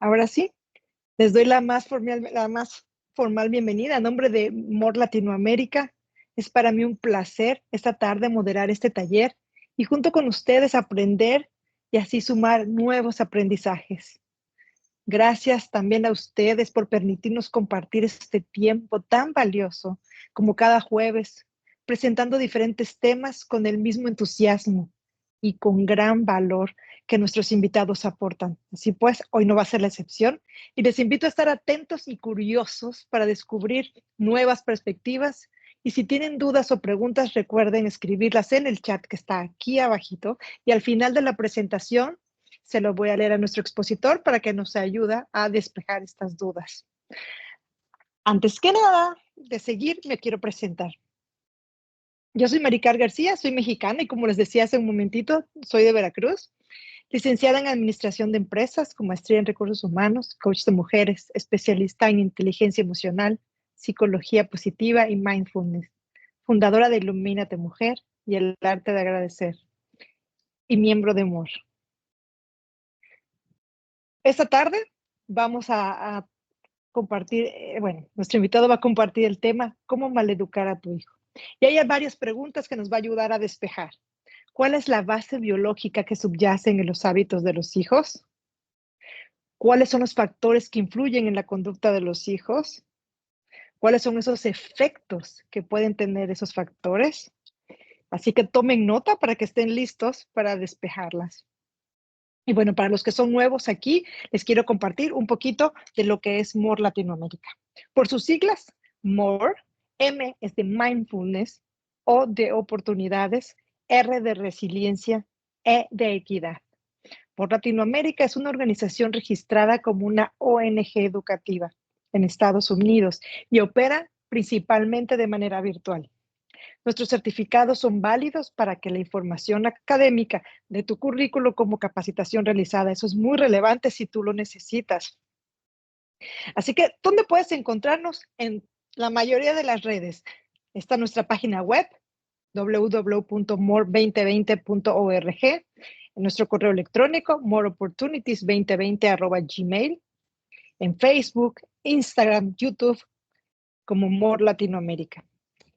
Ahora sí, les doy la más formal bienvenida a nombre de MOR Latinoamérica. Es para mí un placer esta tarde moderar este taller y junto con ustedes aprender y así sumar nuevos aprendizajes. Gracias también a ustedes por permitirnos compartir este tiempo tan valioso como cada jueves, presentando diferentes temas con el mismo entusiasmo y con gran valor que nuestros invitados aportan. Así pues, hoy no va a ser la excepción y les invito a estar atentos y curiosos para descubrir nuevas perspectivas. Y si tienen dudas o preguntas, recuerden escribirlas en el chat que está aquí abajito y al final de la presentación se lo voy a leer a nuestro expositor para que nos ayude a despejar estas dudas. Antes que nada de seguir, me quiero presentar. Yo soy Maricar García, soy mexicana y como les decía hace un momentito, soy de Veracruz, licenciada en Administración de Empresas, con maestría en Recursos Humanos, coach de mujeres, especialista en inteligencia emocional, psicología positiva y mindfulness, fundadora de Ilumínate Mujer y el arte de agradecer y miembro de MOR. Esta tarde vamos a compartir, nuestro invitado va a compartir el tema, ¿cómo maleducar a tu hijo? Y hay varias preguntas que nos va a ayudar a despejar. ¿Cuál es la base biológica que subyacen en los hábitos de los hijos? ¿Cuáles son los factores que influyen en la conducta de los hijos? ¿Cuáles son esos efectos que pueden tener esos factores? Así que tomen nota para que estén listos para despejarlas. Y bueno, para los que son nuevos aquí, les quiero compartir un poquito de lo que es MOR Latinoamérica. Por sus siglas, MOR, M es de mindfulness, O de oportunidades, R de resiliencia, E de equidad. MOR Latinoamérica es una organización registrada como una ONG educativa en Estados Unidos y opera principalmente de manera virtual. Nuestros certificados son válidos para que la información académica de tu currículo como capacitación realizada, eso es muy relevante si tú lo necesitas. Así que, ¿dónde puedes encontrarnos? En la mayoría de las redes. Está nuestra página web, www.more2020.org, en nuestro correo electrónico, moreopportunities2020@gmail, en Facebook, Instagram, YouTube, como MOR Latinoamérica.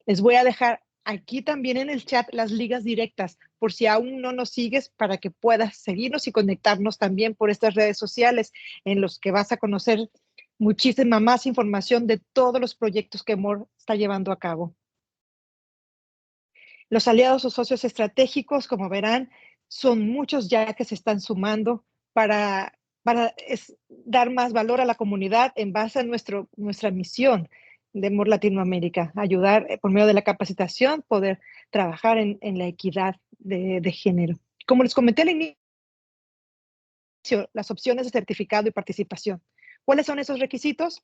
Les voy a dejar aquí también en el chat las ligas directas por si aún no nos sigues para que puedas seguirnos y conectarnos también por estas redes sociales en los que vas a conocer muchísima más información de todos los proyectos que MOR está llevando a cabo. Los aliados o socios estratégicos, como verán, son muchos ya que se están sumando para dar más valor a la comunidad en base a nuestra misión de MOR Latinoamérica, ayudar por medio de la capacitación, poder trabajar en la equidad de género. Como les comenté al inicio, las opciones de certificado y participación. ¿Cuáles son esos requisitos?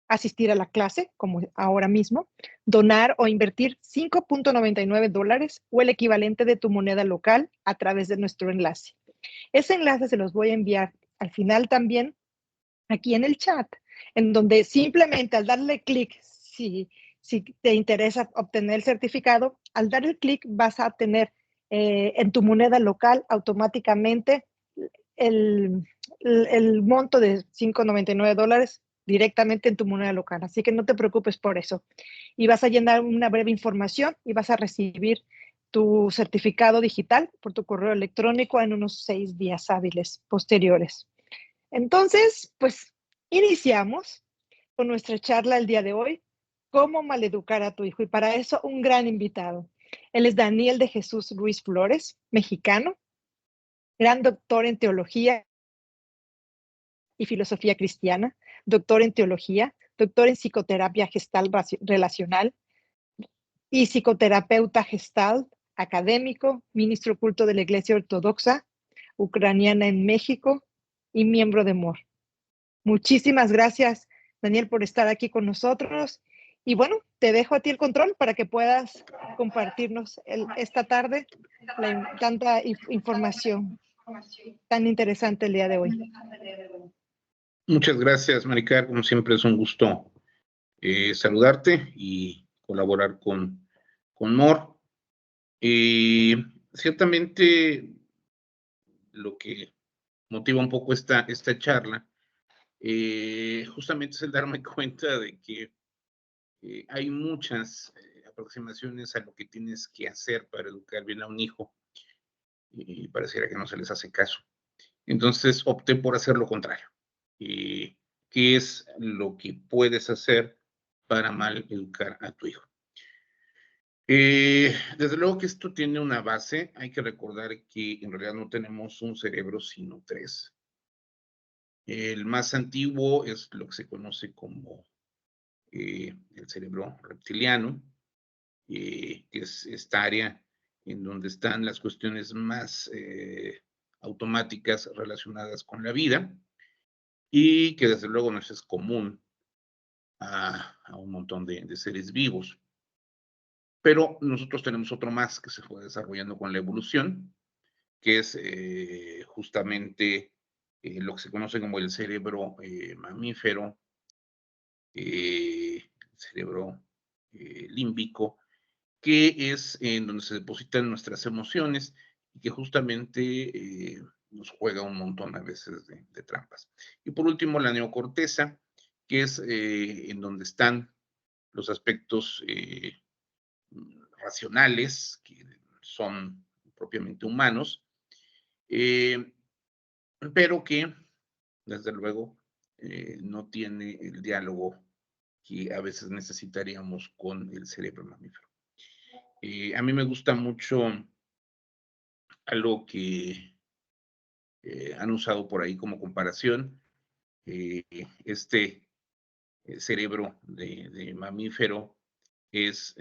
Asistir a la clase, como ahora mismo, donar o invertir $5.99 o el equivalente de tu moneda local a través de nuestro enlace. Ese enlace se los voy a enviar al final también aquí en el chat, en donde simplemente al darle clic, si te interesa obtener el certificado, al dar el clic vas a tener en tu moneda local automáticamente el monto de $5.99 directamente en tu moneda local. Así que no te preocupes por eso. Y vas a llenar una breve información y vas a recibir tu certificado digital por tu correo electrónico en unos 6 días hábiles posteriores. Entonces, pues iniciamos con nuestra charla el día de hoy, cómo maleducar a tu hijo. Y para eso un gran invitado. Él es Daniel de Jesús Ruiz Flores, mexicano, gran doctor en teología y filosofía cristiana, doctor en teología, doctor en psicoterapia gestal relacional y psicoterapeuta gestal, académico, ministro culto de la Iglesia Ortodoxa Ucraniana en México y miembro de MOR. Muchísimas gracias, Daniel, por estar aquí con nosotros. Y bueno, te dejo a ti el control para que puedas compartirnos esta tarde tanta información tan interesante el día de hoy. Muchas gracias, Maricar. Como siempre es un gusto saludarte y colaborar con MOR. Ciertamente lo que motiva un poco esta charla justamente es el darme cuenta de que hay muchas aproximaciones a lo que tienes que hacer para educar bien a un hijo y pareciera que no se les hace caso. Entonces opté por hacer lo contrario. ¿Qué es lo que puedes hacer para mal educar a tu hijo? Desde luego que esto tiene una base. Hay que recordar que en realidad no tenemos un cerebro, sino tres. El más antiguo es lo que se conoce como el cerebro reptiliano, que es esta área en donde están las cuestiones más automáticas relacionadas con la vida y que desde luego no es común a un montón de seres vivos. Pero nosotros tenemos otro más que se fue desarrollando con la evolución, que es justamente lo que se conoce como el cerebro mamífero, cerebro límbico, que es en donde se depositan nuestras emociones y que justamente nos juega un montón a veces de trampas. Y por último, la neocorteza, que es en donde están los aspectos racionales, que son propiamente humanos, eh, pero que, desde luego, no tiene el diálogo que a veces necesitaríamos con el cerebro mamífero. A mí me gusta mucho algo que han usado por ahí como comparación, eh, este cerebro de mamífero es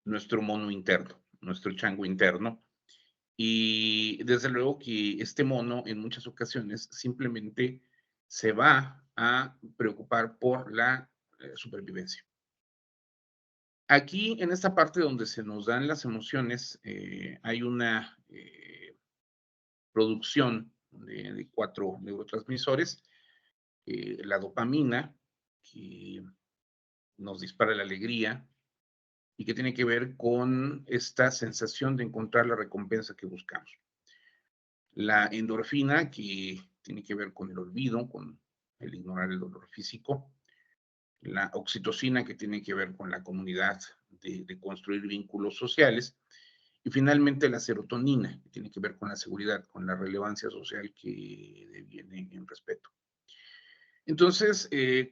nuestro mono interno, nuestro chango interno. Y desde luego que este mono en muchas ocasiones simplemente se va a preocupar por la supervivencia. Aquí, en esta parte donde se nos dan las emociones, hay una producción de cuatro neurotransmisores, la dopamina, que nos dispara la alegría y que tiene que ver con esta sensación de encontrar la recompensa que buscamos. La endorfina, que tiene que ver con el olvido, con el ignorar el dolor físico. La oxitocina, que tiene que ver con la comunidad, de construir vínculos sociales. Y finalmente la serotonina, que tiene que ver con la seguridad, con la relevancia social que deviene en respeto. Entonces,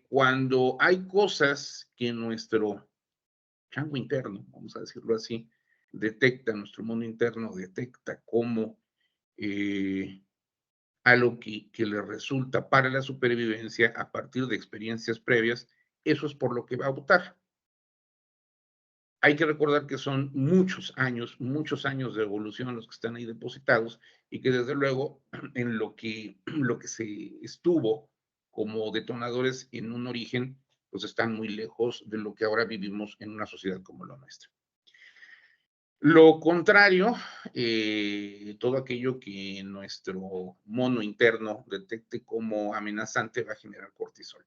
cuando hay cosas que nuestro chango interno, vamos a decirlo así, detecta, nuestro mundo interno detecta como eh, algo que le resulta para la supervivencia a partir de experiencias previas, eso es por lo que va a votar. Hay que recordar que son muchos años de evolución los que están ahí depositados y que desde luego en lo que se estuvo como detonadores en un origen, pues están muy lejos de lo que ahora vivimos en una sociedad como la nuestra. Lo contrario, todo aquello que nuestro mono interno detecte como amenazante va a generar cortisol.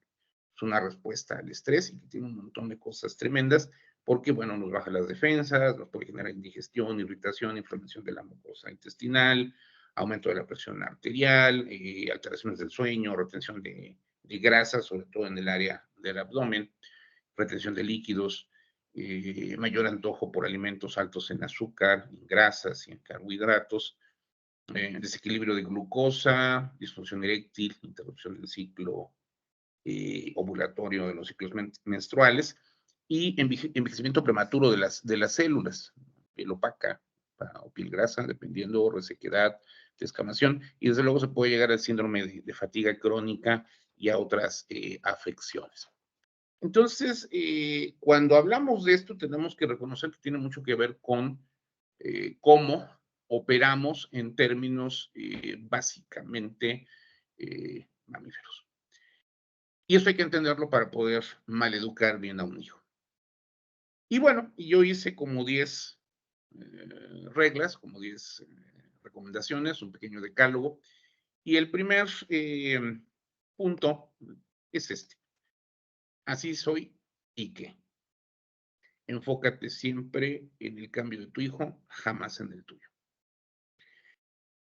Es una respuesta al estrés y que tiene un montón de cosas tremendas porque, bueno, nos baja las defensas, nos puede generar indigestión, irritación, inflamación de la mucosa intestinal, aumento de la presión arterial, alteraciones del sueño, retención de grasa, sobre todo en el área del abdomen, retención de líquidos, mayor antojo por alimentos altos en azúcar, en grasas y en carbohidratos, desequilibrio de glucosa, disfunción eréctil, interrupción del ciclo ovulatorio de los ciclos menstruales y envejecimiento prematuro de las células, piel opaca o piel grasa, dependiendo, resequedad, descamación, y desde luego se puede llegar al síndrome de fatiga crónica y a otras afecciones. Entonces, cuando hablamos de esto, tenemos que reconocer que tiene mucho que ver con cómo operamos en términos básicamente mamíferos. Y eso hay que entenderlo para poder maleducar bien a un hijo. Y bueno, yo hice como 10 reglas, como 10 recomendaciones, un pequeño decálogo. Y el primer punto es este. Así soy y qué. Enfócate siempre en el cambio de tu hijo, jamás en el tuyo.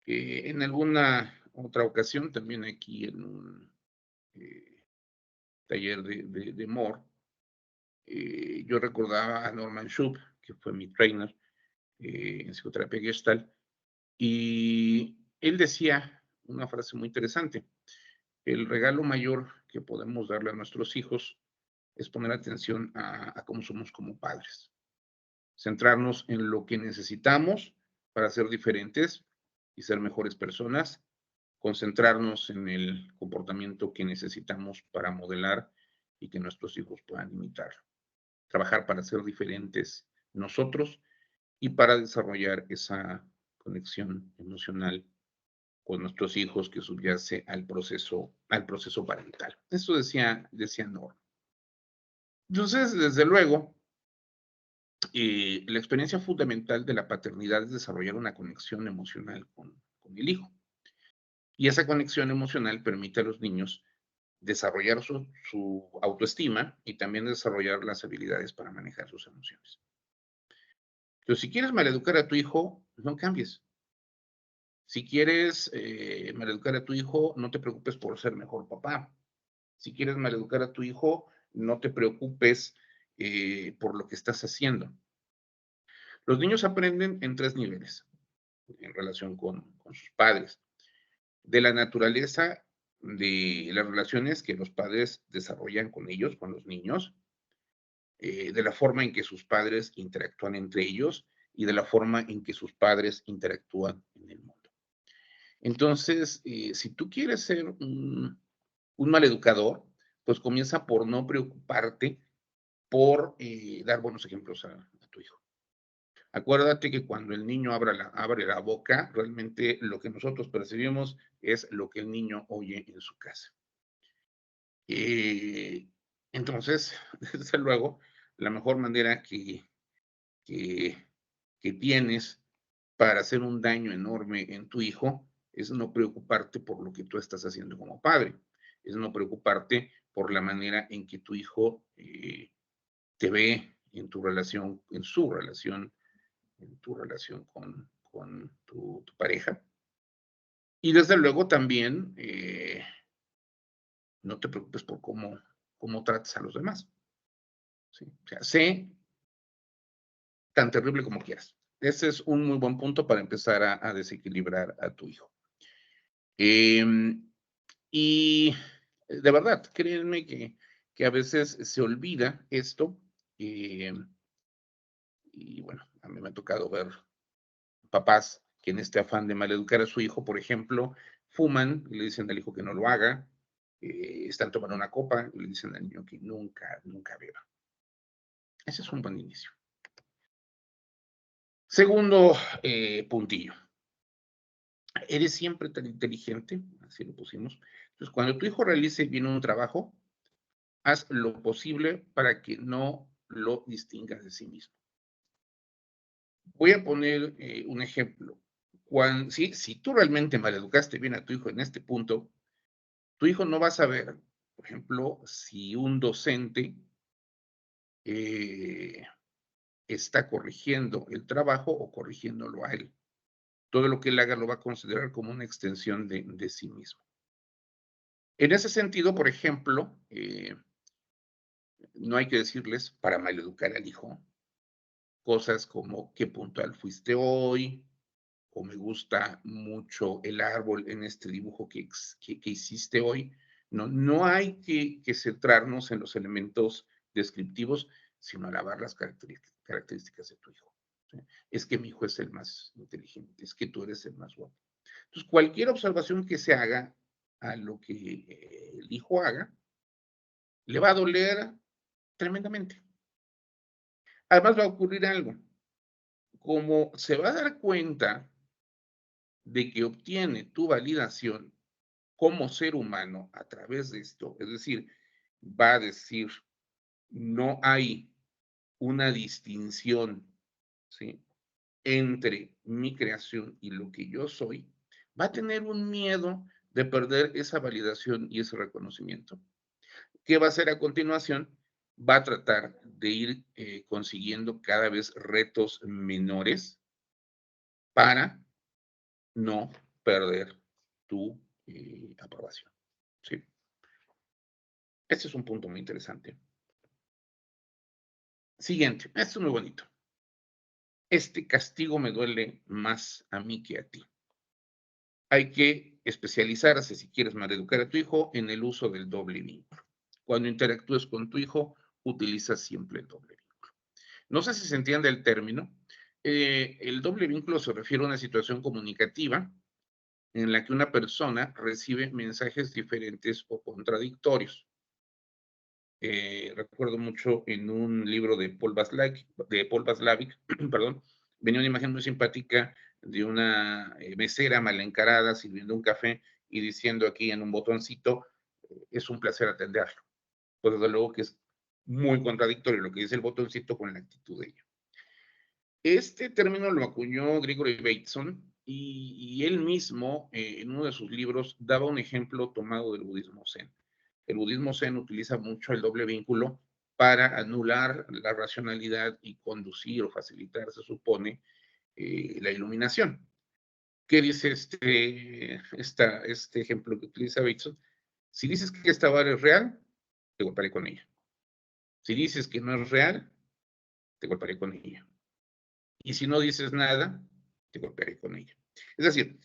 En alguna otra ocasión, también aquí en un taller de Moore, yo recordaba a Norman Schub, que fue mi trainer en psicoterapia Gestalt, y él decía una frase muy interesante: el regalo mayor que podemos darle a nuestros hijos es poner atención a cómo somos como padres, centrarnos en lo que necesitamos para ser diferentes y ser mejores personas, concentrarnos en el comportamiento que necesitamos para modelar y que nuestros hijos puedan imitar, trabajar para ser diferentes nosotros y para desarrollar esa conexión emocional con nuestros hijos que subyace al proceso parental. Eso decía Norm. Entonces, desde luego, la experiencia fundamental de la paternidad es desarrollar una conexión emocional con el hijo. Y esa conexión emocional permite a los niños desarrollar su autoestima y también desarrollar las habilidades para manejar sus emociones. Entonces, si quieres maleducar a tu hijo, no cambies. Si quieres maleducar a tu hijo, no te preocupes por ser mejor papá. Si quieres maleducar a tu hijo, no te preocupes por lo que estás haciendo. Los niños aprenden en 3 niveles en relación con sus padres. De la naturaleza de las relaciones que los padres desarrollan con ellos, con los niños, de la forma en que sus padres interactúan entre ellos y de la forma en que sus padres interactúan en el mundo. Entonces, si tú quieres ser un maleducador, pues comienza por no preocuparte por dar buenos ejemplos a tu hijo. Acuérdate que cuando el niño abre la boca, realmente lo que nosotros percibimos es lo que el niño oye en su casa. Entonces, desde luego, la mejor manera que, que tienes para hacer un daño enorme en tu hijo es no preocuparte por lo que tú estás haciendo como padre, es no preocuparte por la manera en que tu hijo te ve en tu relación, en tu relación con tu pareja. Y desde luego también no te preocupes por cómo tratas a los demás. ¿Sí? O sea, sé tan terrible como quieras. Ese es un muy buen punto para empezar a desequilibrar a tu hijo. Y de verdad, créanme que a veces se olvida esto. eh, y bueno, a mí me ha tocado ver papás que en este afán de maleducar a su hijo, por ejemplo, fuman y le dicen al hijo que no lo haga, están tomando una copa y le dicen al niño que nunca, nunca beba. Ese es un buen inicio. Segundo puntillo. Eres siempre tan inteligente, así lo pusimos. Entonces, cuando tu hijo realice bien un trabajo, haz lo posible para que no lo distingas de sí mismo. Voy a poner un ejemplo. Si tú realmente maleducaste bien a tu hijo en este punto, tu hijo no va a saber, por ejemplo, si un docente eh, está corrigiendo el trabajo o corrigiéndolo a él. Todo lo que él haga lo va a considerar como una extensión de sí mismo. En ese sentido, por ejemplo, no hay que decirles para maleducar al hijo cosas como qué puntual fuiste hoy, o me gusta mucho el árbol en este dibujo que hiciste hoy. No, no hay que centrarnos en los elementos descriptivos, sino alabar las características de tu hijo. ¿Sí? Es que mi hijo es el más inteligente, es que tú eres el más guapo. Entonces, cualquier observación que se haga a lo que el hijo haga, le va a doler tremendamente. Además va a ocurrir algo. Como se va a dar cuenta de que obtiene tu validación como ser humano a través de esto, es decir, va a decir, no hay una distinción, ¿sí?, entre mi creación y lo que yo soy, va a tener un miedo de perder esa validación y ese reconocimiento. ¿Qué va a hacer a continuación? Va a tratar de ir consiguiendo cada vez retos menores para no perder tu aprobación. ¿Sí? Este es un punto muy interesante. Siguiente, esto es muy bonito. Este castigo me duele más a mí que a ti. Hay que especializarse, si quieres maleducar a tu hijo, en el uso del doble vínculo. Cuando interactúes con tu hijo, utiliza siempre el doble vínculo. No sé si se entiende el término. El doble vínculo se refiere a una situación comunicativa en la que una persona recibe mensajes diferentes o contradictorios. Recuerdo mucho en un libro de Paul Vaslavic, perdón, venía una imagen muy simpática de una mesera mal encarada sirviendo un café y diciendo aquí en un botoncito, es un placer atenderlo. Pues desde luego que es muy contradictorio lo que dice el botoncito con la actitud de ella. Este término lo acuñó Gregory Bateson y él mismo en uno de sus libros daba un ejemplo tomado del budismo zen. El budismo zen utiliza mucho el doble vínculo para anular la racionalidad y conducir o facilitar, se supone, la iluminación. ¿Qué dice este ejemplo que utiliza Bateson? Si dices que esta vara es real, te golpearé con ella. Si dices que no es real, te golpearé con ella. Y si no dices nada, te golpearé con ella. Es decir,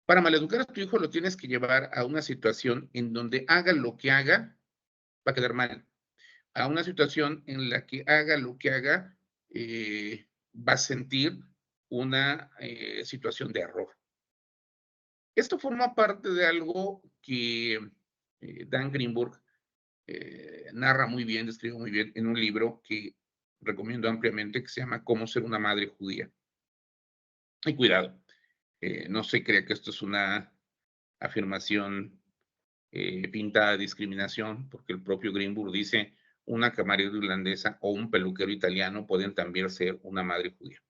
para maleducar a tu hijo lo tienes que llevar a una situación en donde haga lo que haga, va a quedar mal. A una situación en la que haga lo que haga, va a sentir una situación de error. Esto forma parte de algo que Dan Greenberg narra muy bien, describe muy bien en un libro que recomiendo ampliamente que se llama Cómo ser una madre judía. Y cuidado, no se crea que esto es una afirmación pintada de discriminación, porque el propio Greenberg dice una camarera irlandesa o un peluquero italiano pueden también ser una madre judía.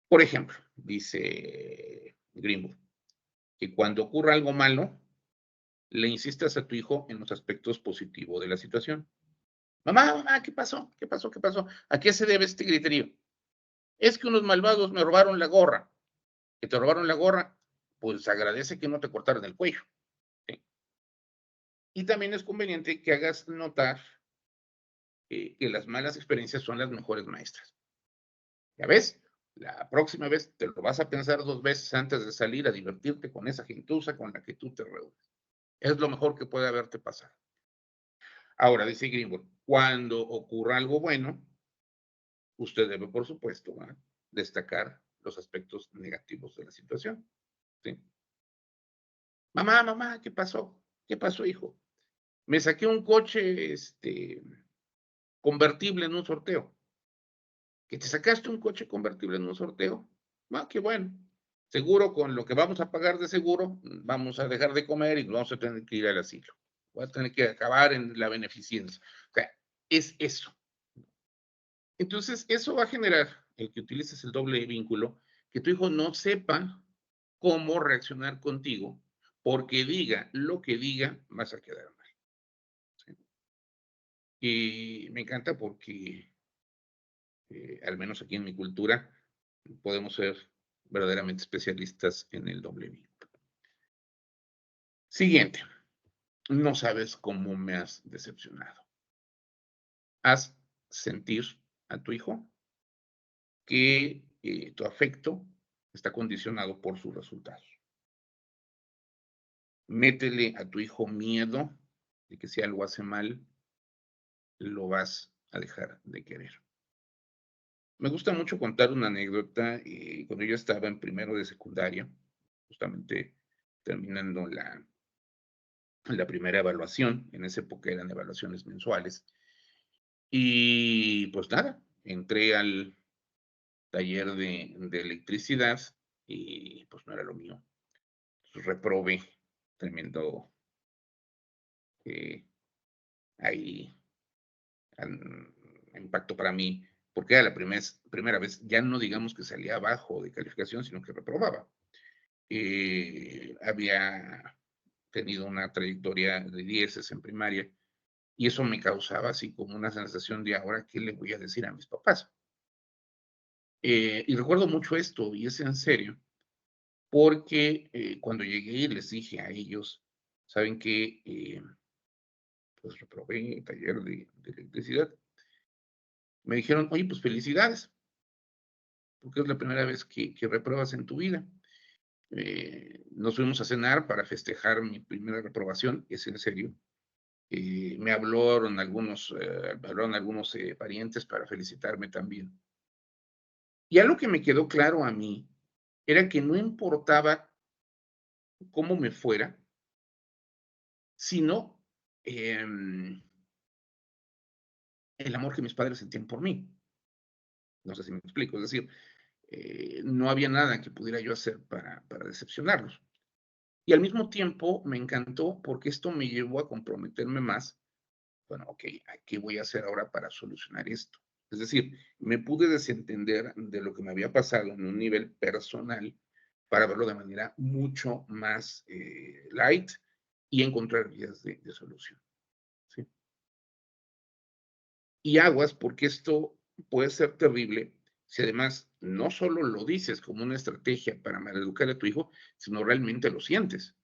Por ejemplo, dice Greenberg, que cuando ocurra algo malo, le insistas a tu hijo en los aspectos positivos de la situación. Mamá, mamá, ¿qué pasó? ¿Qué pasó? ¿Qué pasó? ¿A qué se debe este griterío? Es que unos malvados me robaron la gorra. Que te robaron la gorra, pues agradece que no te cortaron el cuello. ¿Sí? Y también es conveniente que hagas notar que las malas experiencias son las mejores maestras. ¿Ya ves? La próxima vez te lo vas a pensar 2 veces antes de salir a divertirte con esa gentuza con la que tú te reúnes. Es lo mejor que puede haberte pasado. Ahora, dice Greenberg, cuando ocurra algo bueno, usted debe, por supuesto, destacar los aspectos negativos de la situación. ¿Sí? Mamá, mamá, ¿qué pasó? ¿Qué pasó, hijo? Me saqué un coche convertible en un sorteo. ¿Que te sacaste un coche convertible en un sorteo? Ah, qué bueno. Seguro con lo que vamos a pagar de seguro, vamos a dejar de comer y vamos a tener que ir al asilo. Voy a tener que acabar en la beneficencia. O sea, es eso. Entonces, eso va a generar el que utilices el doble vínculo, que tu hijo no sepa cómo reaccionar contigo, porque diga lo que diga, vas a quedar mal. ¿Sí? Y me encanta porque, al menos aquí en mi cultura, podemos ser verdaderamente especialistas en el doble vínculo. Siguiente, no sabes cómo me has decepcionado. Haz sentir a tu hijo que tu afecto está condicionado por sus resultados. Métele a tu hijo miedo de que si algo hace mal, lo vas a dejar de querer. Me gusta mucho contar una anécdota. Cuando yo estaba en primero de secundaria, justamente terminando la primera evaluación, en esa época eran evaluaciones mensuales, y pues nada, entré al taller de electricidad y pues no era lo mío. Reprobé, tremendo eh, ahí impacto para mí, porque era la primera vez, ya no digamos que salía abajo de calificación, sino que reprobaba. Había tenido una trayectoria de 10 en primaria y eso me causaba así como una sensación de ahora, ¿qué le voy a decir a mis papás? Y recuerdo mucho esto, y es en serio, porque cuando llegué les dije a ellos, ¿saben qué? pues reprobé taller de electricidad. Me dijeron, oye, pues felicidades, porque es la primera vez que repruebas en tu vida. Nos fuimos a cenar para festejar mi primera reprobación, es en serio. Me hablaron algunos parientes para felicitarme también. Y algo que me quedó claro a mí era que no importaba cómo me fuera, sino el amor que mis padres sentían por mí. No sé si me explico, es decir, no había nada que pudiera yo hacer para decepcionarlos. Y al mismo tiempo me encantó porque esto me llevó a comprometerme más. Bueno, ok, ¿qué voy a hacer ahora para solucionar esto? Es decir, me pude desentender de lo que me había pasado en un nivel personal para verlo de manera mucho más light y encontrar vías de solución. ¿Sí? Y aguas, porque esto puede ser terrible si además no solo lo dices como una estrategia para maleducar a tu hijo, sino realmente lo sientes.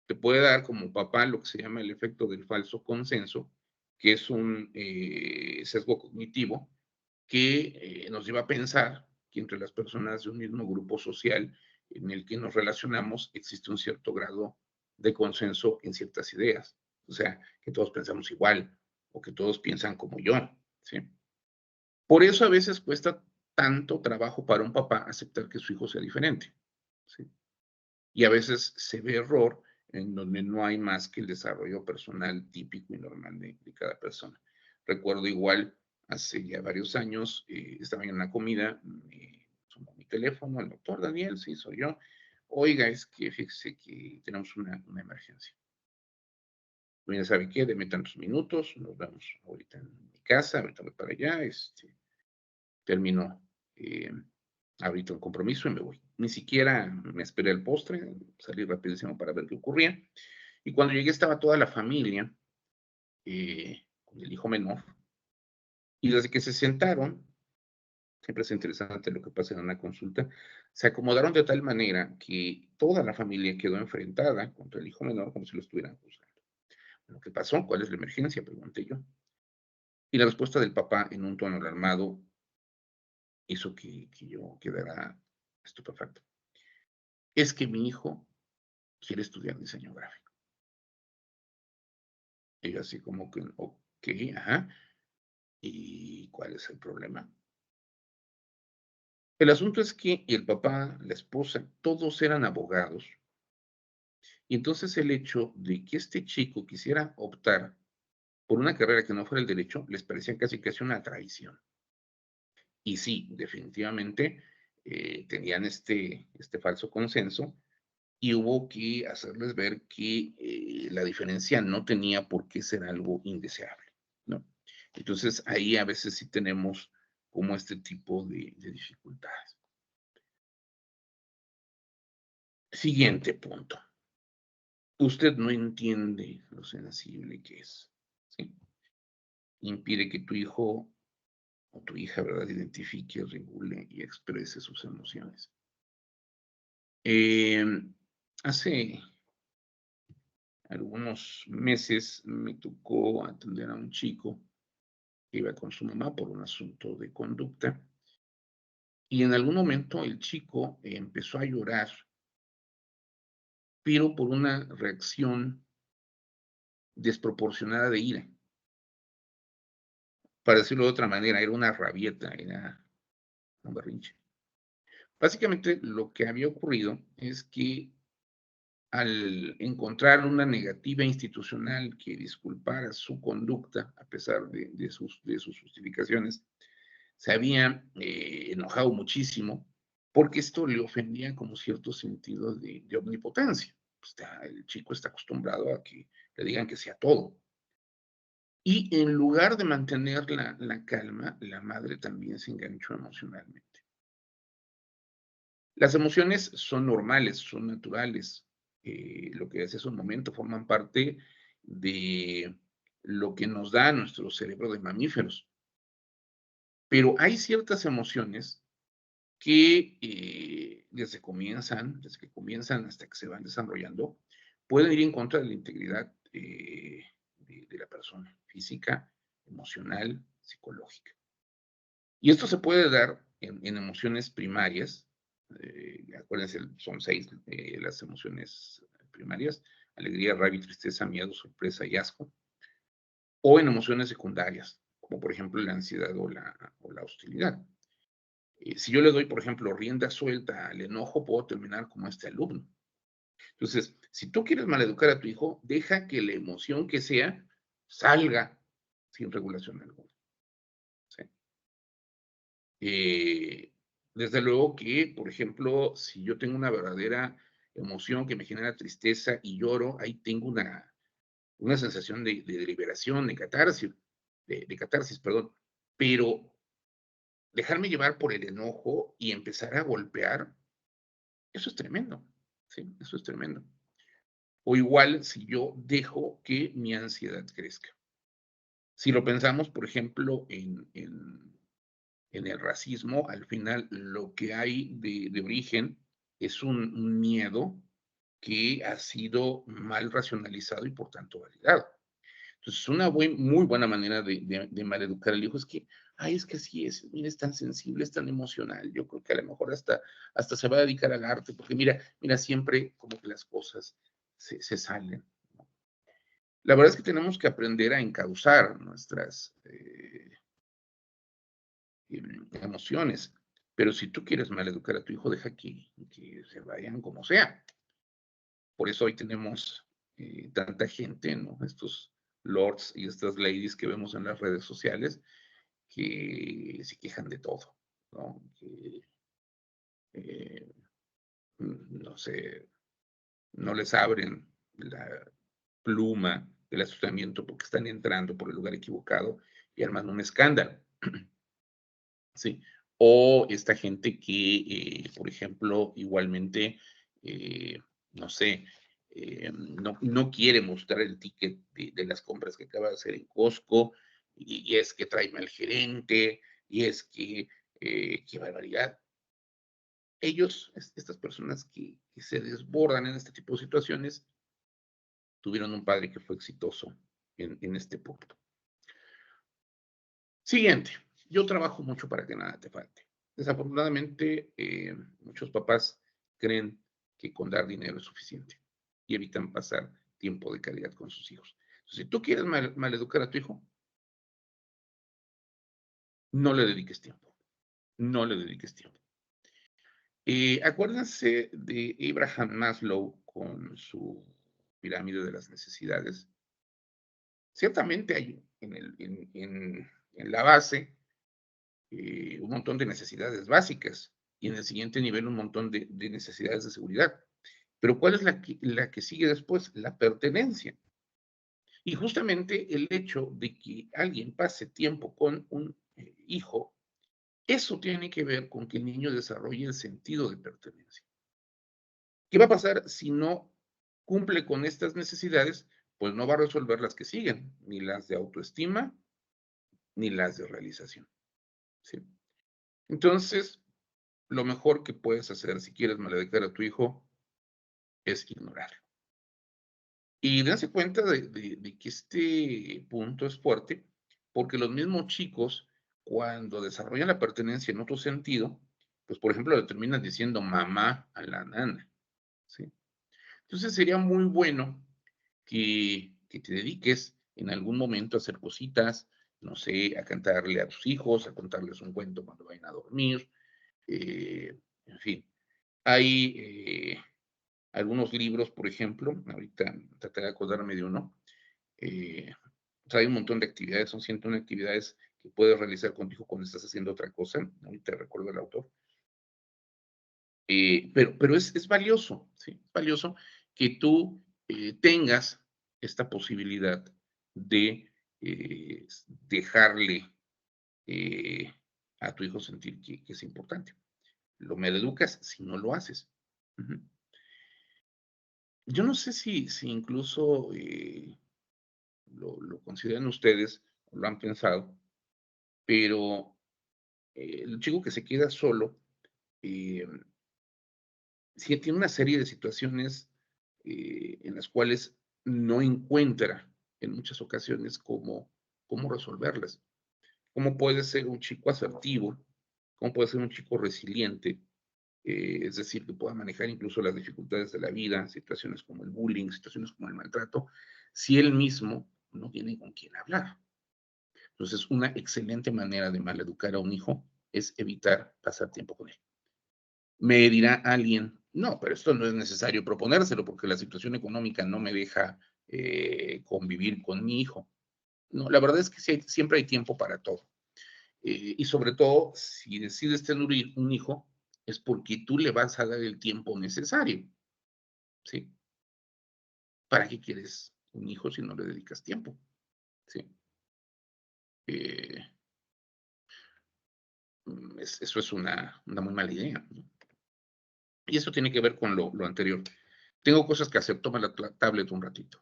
Te puede dar como papá lo que se llama el efecto del falso consenso, que es un sesgo cognitivo que nos lleva a pensar que entre las personas de un mismo grupo social en el que nos relacionamos existe un cierto grado de consenso en ciertas ideas. O sea, que todos pensamos igual o que todos piensan como yo, ¿sí? Por eso a veces cuesta tanto trabajo para un papá aceptar que su hijo sea diferente, ¿sí? Y a veces se ve error en donde no hay más que el desarrollo personal típico y normal de cada persona. Recuerdo igual, hace ya varios años, estaba en una comida, me sonó mi teléfono, el doctor Daniel, sí, soy yo. Oiga, es que fíjese que tenemos una emergencia. Bueno, ya sabe qué, deme tantos minutos, nos vemos ahorita en mi casa, ahorita voy para allá, termino eh, ahorita un compromiso y me voy. Ni siquiera me esperé el postre, salí rapidísimo para ver qué ocurría. Y cuando llegué estaba toda la familia, con el hijo menor, y desde que se sentaron, siempre es interesante lo que pasa en una consulta, se acomodaron de tal manera que toda la familia quedó enfrentada contra el hijo menor como si lo estuvieran juzgando. ¿Lo que pasó? ¿Cuál es la emergencia? Pregunté yo. Y la respuesta del papá en un tono alarmado hizo que yo quedara estupefacto. Es que mi hijo quiere estudiar diseño gráfico. Y yo así como que, ok, ajá, ¿y cuál es el problema? El asunto es que el papá, la esposa, todos eran abogados. Y entonces el hecho de que este chico quisiera optar por una carrera que no fuera el derecho, les parecía casi una traición. Y sí, definitivamente tenían este falso consenso y hubo que hacerles ver que la diferencia no tenía por qué ser algo indeseable, ¿no? Entonces, ahí a veces sí tenemos como este tipo de dificultades. Siguiente punto. Usted no entiende lo sensible que es, ¿sí? Impide que tu hijo o tu hija, ¿verdad?, identifique, regule y exprese sus emociones. Hace algunos meses me tocó atender a un chico que iba con su mamá por un asunto de conducta y en algún momento el chico empezó a llorar, pero por una reacción desproporcionada de ira. Para decirlo de otra manera, era una rabieta, era un berrinche. Básicamente lo que había ocurrido es que al encontrar una negativa institucional que disculpara su conducta, a pesar de sus justificaciones, se había enojado muchísimo porque esto le ofendía como cierto sentido de omnipotencia. El chico está acostumbrado a que le digan que sea todo. Y en lugar de mantener la calma, la madre también se enganchó emocionalmente. Las emociones son normales, son naturales. Lo que decía hace un momento, forman parte de lo que nos da nuestro cerebro de mamíferos. Pero hay ciertas emociones que desde que comienzan hasta que se van desarrollando, pueden ir en contra de la integridad de de la persona, física, emocional, psicológica. Y esto se puede dar en emociones primarias. Acuérdense, son 6 las emociones primarias: alegría, rabia, tristeza, miedo, sorpresa y asco. O en emociones secundarias, como por ejemplo la ansiedad o la hostilidad. Si yo le doy, por ejemplo, rienda suelta al enojo, puedo terminar como este alumno. Entonces, si tú quieres maleducar a tu hijo, deja que la emoción que sea salga sin regulación alguna. ¿Sí? Eh, Desde luego que, por ejemplo, si yo tengo una verdadera emoción que me genera tristeza y lloro, ahí tengo una sensación de liberación, de catarsis, perdón. Pero dejarme llevar por el enojo y empezar a golpear, eso es tremendo, ¿sí? Eso es tremendo. O igual si yo dejo que mi ansiedad crezca. Si lo pensamos, por ejemplo, en el racismo, al final lo que hay de origen es un miedo que ha sido mal racionalizado y por tanto validado. Entonces, una muy buena manera de maleducar al hijo es que, ay, es que así es, mira, es tan sensible, es tan emocional. Yo creo que a lo mejor hasta se va a dedicar al arte, porque mira, siempre como que las cosas se salen. ¿No? La verdad es que tenemos que aprender a encauzar nuestras emociones, pero si tú quieres maleducar a tu hijo, deja que se vayan como sea. Por eso hoy tenemos tanta gente, ¿no? Estos lords y estas ladies que vemos en las redes sociales que se quejan de todo, ¿no? Que, eh, no sé, no les abren la pluma del asustamiento porque están entrando por el lugar equivocado y arman un escándalo. Sí. O esta gente que, por ejemplo, igualmente, no sé, no quiere mostrar el ticket de las compras que acaba de hacer en Costco, y es que tráeme al gerente, y es que, qué barbaridad. Estas personas que se desbordan en este tipo de situaciones, tuvieron un padre que fue exitoso en este punto. Siguiente, yo trabajo mucho para que nada te falte. Desafortunadamente, muchos papás creen que con dar dinero es suficiente y evitan pasar tiempo de calidad con sus hijos. Entonces, si tú quieres maleducar a tu hijo, no le dediques tiempo, no le dediques tiempo. Acuérdense de Abraham Maslow con su pirámide de las necesidades. Ciertamente hay en la base un montón de necesidades básicas y en el siguiente nivel un montón de necesidades de seguridad. Pero ¿cuál es la que sigue después? La pertenencia. Y justamente el hecho de que alguien pase tiempo con un hijo, eso tiene que ver con que el niño desarrolle el sentido de pertenencia. ¿Qué va a pasar si no cumple con estas necesidades? Pues no va a resolver las que siguen, ni las de autoestima, ni las de realización. ¿Sí? Entonces, lo mejor que puedes hacer si quieres maleducar a tu hijo es ignorarlo. Y dense cuenta de que este punto es fuerte, porque los mismos chicos, cuando desarrollan la pertenencia en otro sentido, pues por ejemplo, le terminan diciendo mamá a la nana, ¿sí? Entonces sería muy bueno que te dediques en algún momento a hacer cositas, no sé, a cantarle a tus hijos, a contarles un cuento cuando vayan a dormir, en fin. Hay algunos libros, por ejemplo, ahorita trataré de acordarme de uno, trae un montón de actividades, son 101 actividades que puedes realizar contigo cuando estás haciendo otra cosa, ahorita recuerdo el autor, pero es valioso, ¿sí? Es valioso que tú tengas esta posibilidad de dejarle eh, a tu hijo sentir que es importante. Lo maleducas si no lo haces. Ujú. Yo no sé si incluso lo consideran ustedes, o lo han pensado, pero el chico que se queda solo, eh, sí tiene una serie de situaciones en las cuales no encuentra en muchas ocasiones cómo resolverlas. Cómo puede ser un chico asertivo, cómo puede ser un chico resiliente, es decir, que pueda manejar incluso las dificultades de la vida, situaciones como el bullying, situaciones como el maltrato, si él mismo no tiene con quién hablar. Entonces, una excelente manera de maleducar a un hijo es evitar pasar tiempo con él. Me dirá alguien, no, pero esto no es necesario proponérselo porque la situación económica no me deja convivir con mi hijo. No, la verdad es que siempre hay tiempo para todo. Y sobre todo, si decides tener un hijo, es porque tú le vas a dar el tiempo necesario, ¿sí? ¿Para qué quieres un hijo si no le dedicas tiempo? ¿Sí? Eh, eso es una muy mala idea, ¿no? Y eso tiene que ver con lo anterior. Tengo cosas que hacer, toma la tablet un ratito.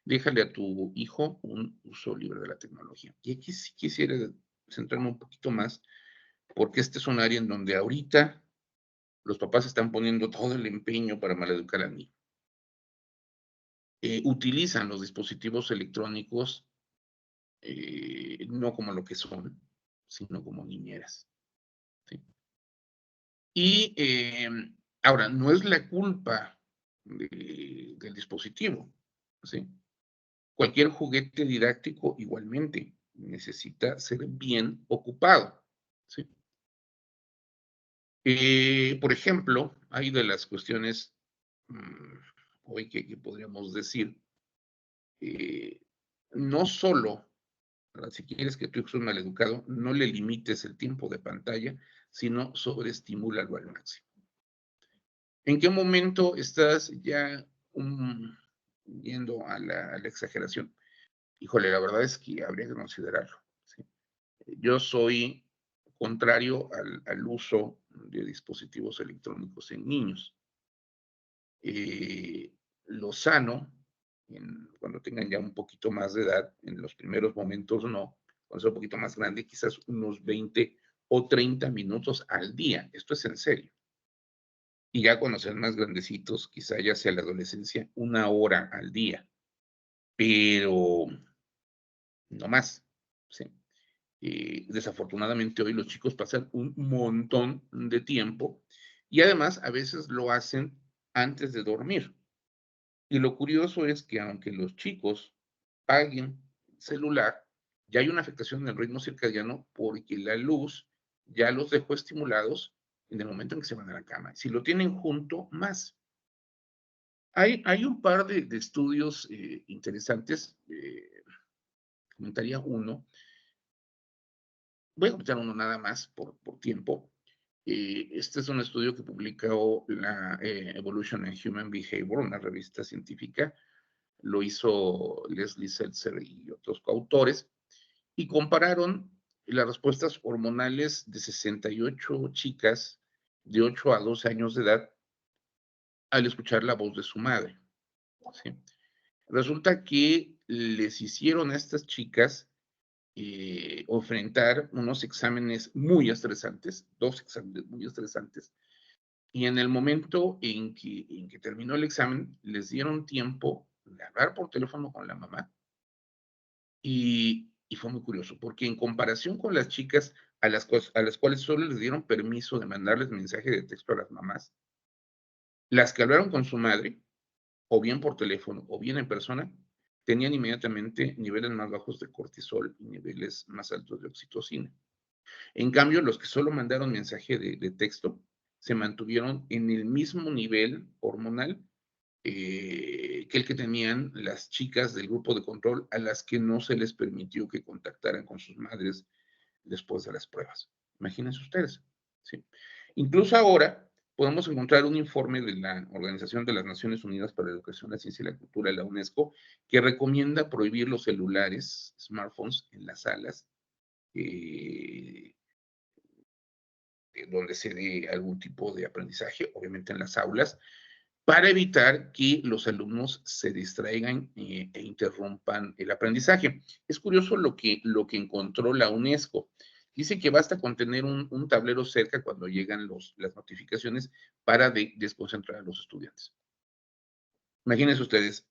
Déjale a tu hijo un uso libre de la tecnología. Y aquí sí quisiera centrarme un poquito más, porque este es un área en donde ahorita los papás están poniendo todo el empeño para maleducar al niño. Utilizan los dispositivos electrónicos no como lo que son, sino como niñeras. ¿Sí? Y ahora, no es la culpa del dispositivo. ¿Sí? Cualquier juguete didáctico igualmente necesita ser bien ocupado. ¿Sí? Por ejemplo, hay de las cuestiones hoy que podríamos decir, eh, no solo, ¿verdad? Si quieres que tu hijo sea maleducado, no le limites el tiempo de pantalla, sino sobreestimúlalo al máximo. ¿En qué momento estás ya yendo a la exageración? Híjole, la verdad es que habría que considerarlo. ¿Sí? Yo soy contrario al uso de dispositivos electrónicos en niños. Eh, lo sano, cuando tengan ya un poquito más de edad, en los primeros momentos no, cuando sea un poquito más grande, quizás unos 20 o 30 minutos al día. Esto es en serio. Y ya cuando sean más grandecitos, quizá ya sea la adolescencia, 1 hora al día, pero no más. ¿Sí? Desafortunadamente hoy los chicos pasan un montón de tiempo y además a veces lo hacen antes de dormir. Y lo curioso es que aunque los chicos paguen celular, ya hay una afectación en el ritmo circadiano porque la luz ya los dejó estimulados en el momento en que se van a la cama. Si lo tienen junto, más. Hay un par de estudios interesantes, comentaría uno, voy a comentar uno nada más por tiempo. Este es un estudio que publicó la Evolution in Human Behavior, una revista científica, lo hizo Leslie Seltzer y otros coautores, y compararon las respuestas hormonales de 68 chicas de 8 a 12 años de edad al escuchar la voz de su madre. ¿Sí? Resulta que les hicieron a estas chicas enfrentar unos exámenes muy estresantes, 2 exámenes muy estresantes, y en el momento en que terminó el examen, les dieron tiempo de hablar por teléfono con la mamá. Y fue muy curioso, porque en comparación con las chicas a las cuales solo les dieron permiso de mandarles mensaje de texto a las mamás, las que hablaron con su madre, o bien por teléfono o bien en persona, tenían inmediatamente niveles más bajos de cortisol y niveles más altos de oxitocina. En cambio, los que solo mandaron mensaje de texto se mantuvieron en el mismo nivel hormonal que el que tenían las chicas del grupo de control a las que no se les permitió que contactaran con sus madres después de las pruebas. Imagínense ustedes. ¿Sí? Incluso ahora podemos encontrar un informe de la Organización de las Naciones Unidas para la Educación, la Ciencia y la Cultura, la UNESCO, que recomienda prohibir los celulares, smartphones, en las salas eh, donde se dé algún tipo de aprendizaje, obviamente en las aulas, para evitar que los alumnos se distraigan e interrumpan el aprendizaje. Es curioso lo que encontró la UNESCO. Dice que basta con tener un tablero cerca cuando llegan las notificaciones para desconcentrar a los estudiantes. Imagínense ustedes,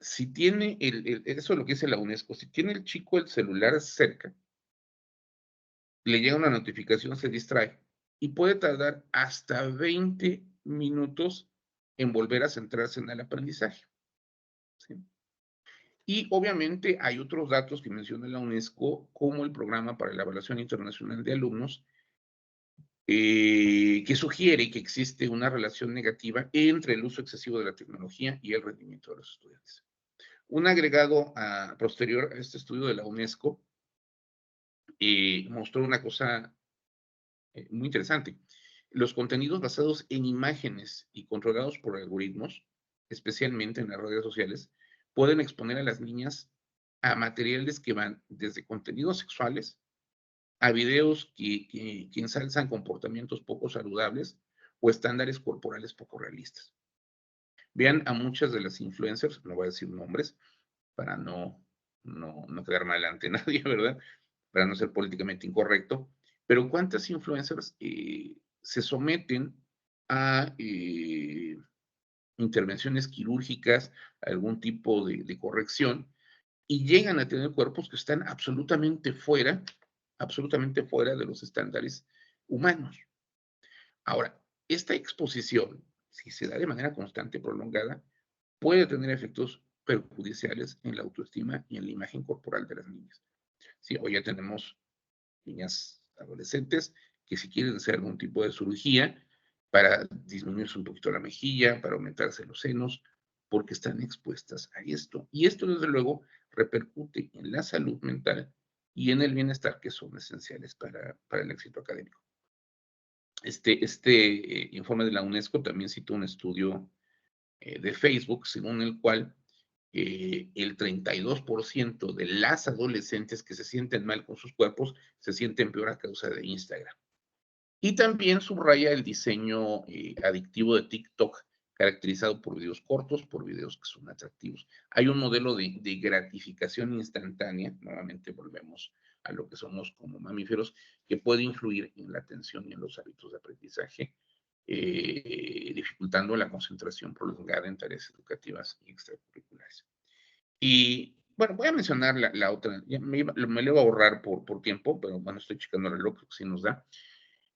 si tiene eso es lo que dice la UNESCO, si tiene el chico el celular cerca, le llega una notificación, se distrae y puede tardar hasta 20 minutos en volver a centrarse en el aprendizaje, ¿sí? Y obviamente hay otros datos que menciona la UNESCO, como el Programa para la Evaluación Internacional de Alumnos, que sugiere que existe una relación negativa entre el uso excesivo de la tecnología y el rendimiento de los estudiantes. Un agregado posterior a este estudio de la UNESCO mostró una cosa muy interesante. Los contenidos basados en imágenes y controlados por algoritmos, especialmente en las redes sociales, pueden exponer a las niñas a materiales que van desde contenidos sexuales a videos que ensalzan comportamientos poco saludables o estándares corporales poco realistas. Vean a muchas de las influencers, no voy a decir nombres para no quedar mal ante nadie, ¿verdad? Para no ser políticamente incorrecto, pero ¿cuántas influencers se someten a intervenciones quirúrgicas, algún tipo de corrección, y llegan a tener cuerpos que están absolutamente fuera de los estándares humanos? Ahora, esta exposición, si se da de manera constante, prolongada, puede tener efectos perjudiciales en la autoestima y en la imagen corporal de las niñas. Sí, hoy ya tenemos niñas adolescentes que si quieren hacer algún tipo de cirugía para disminuirse un poquito la mejilla, para aumentarse los senos, porque están expuestas a esto. Y esto, desde luego, repercute en la salud mental y en el bienestar, que son esenciales para el éxito académico. Este informe de la UNESCO también cita un estudio de Facebook, según el cual el 32% de las adolescentes que se sienten mal con sus cuerpos se sienten peor a causa de Instagram. Y también subraya el diseño adictivo de TikTok, caracterizado por videos cortos, por videos que son atractivos. Hay un modelo de gratificación instantánea, nuevamente volvemos a lo que somos como mamíferos, que puede influir en la atención y en los hábitos de aprendizaje, dificultando la concentración prolongada en tareas educativas y extracurriculares. Y bueno, voy a mencionar la otra, ya me lo iba a ahorrar por tiempo, pero bueno, estoy checando el reloj, si nos da.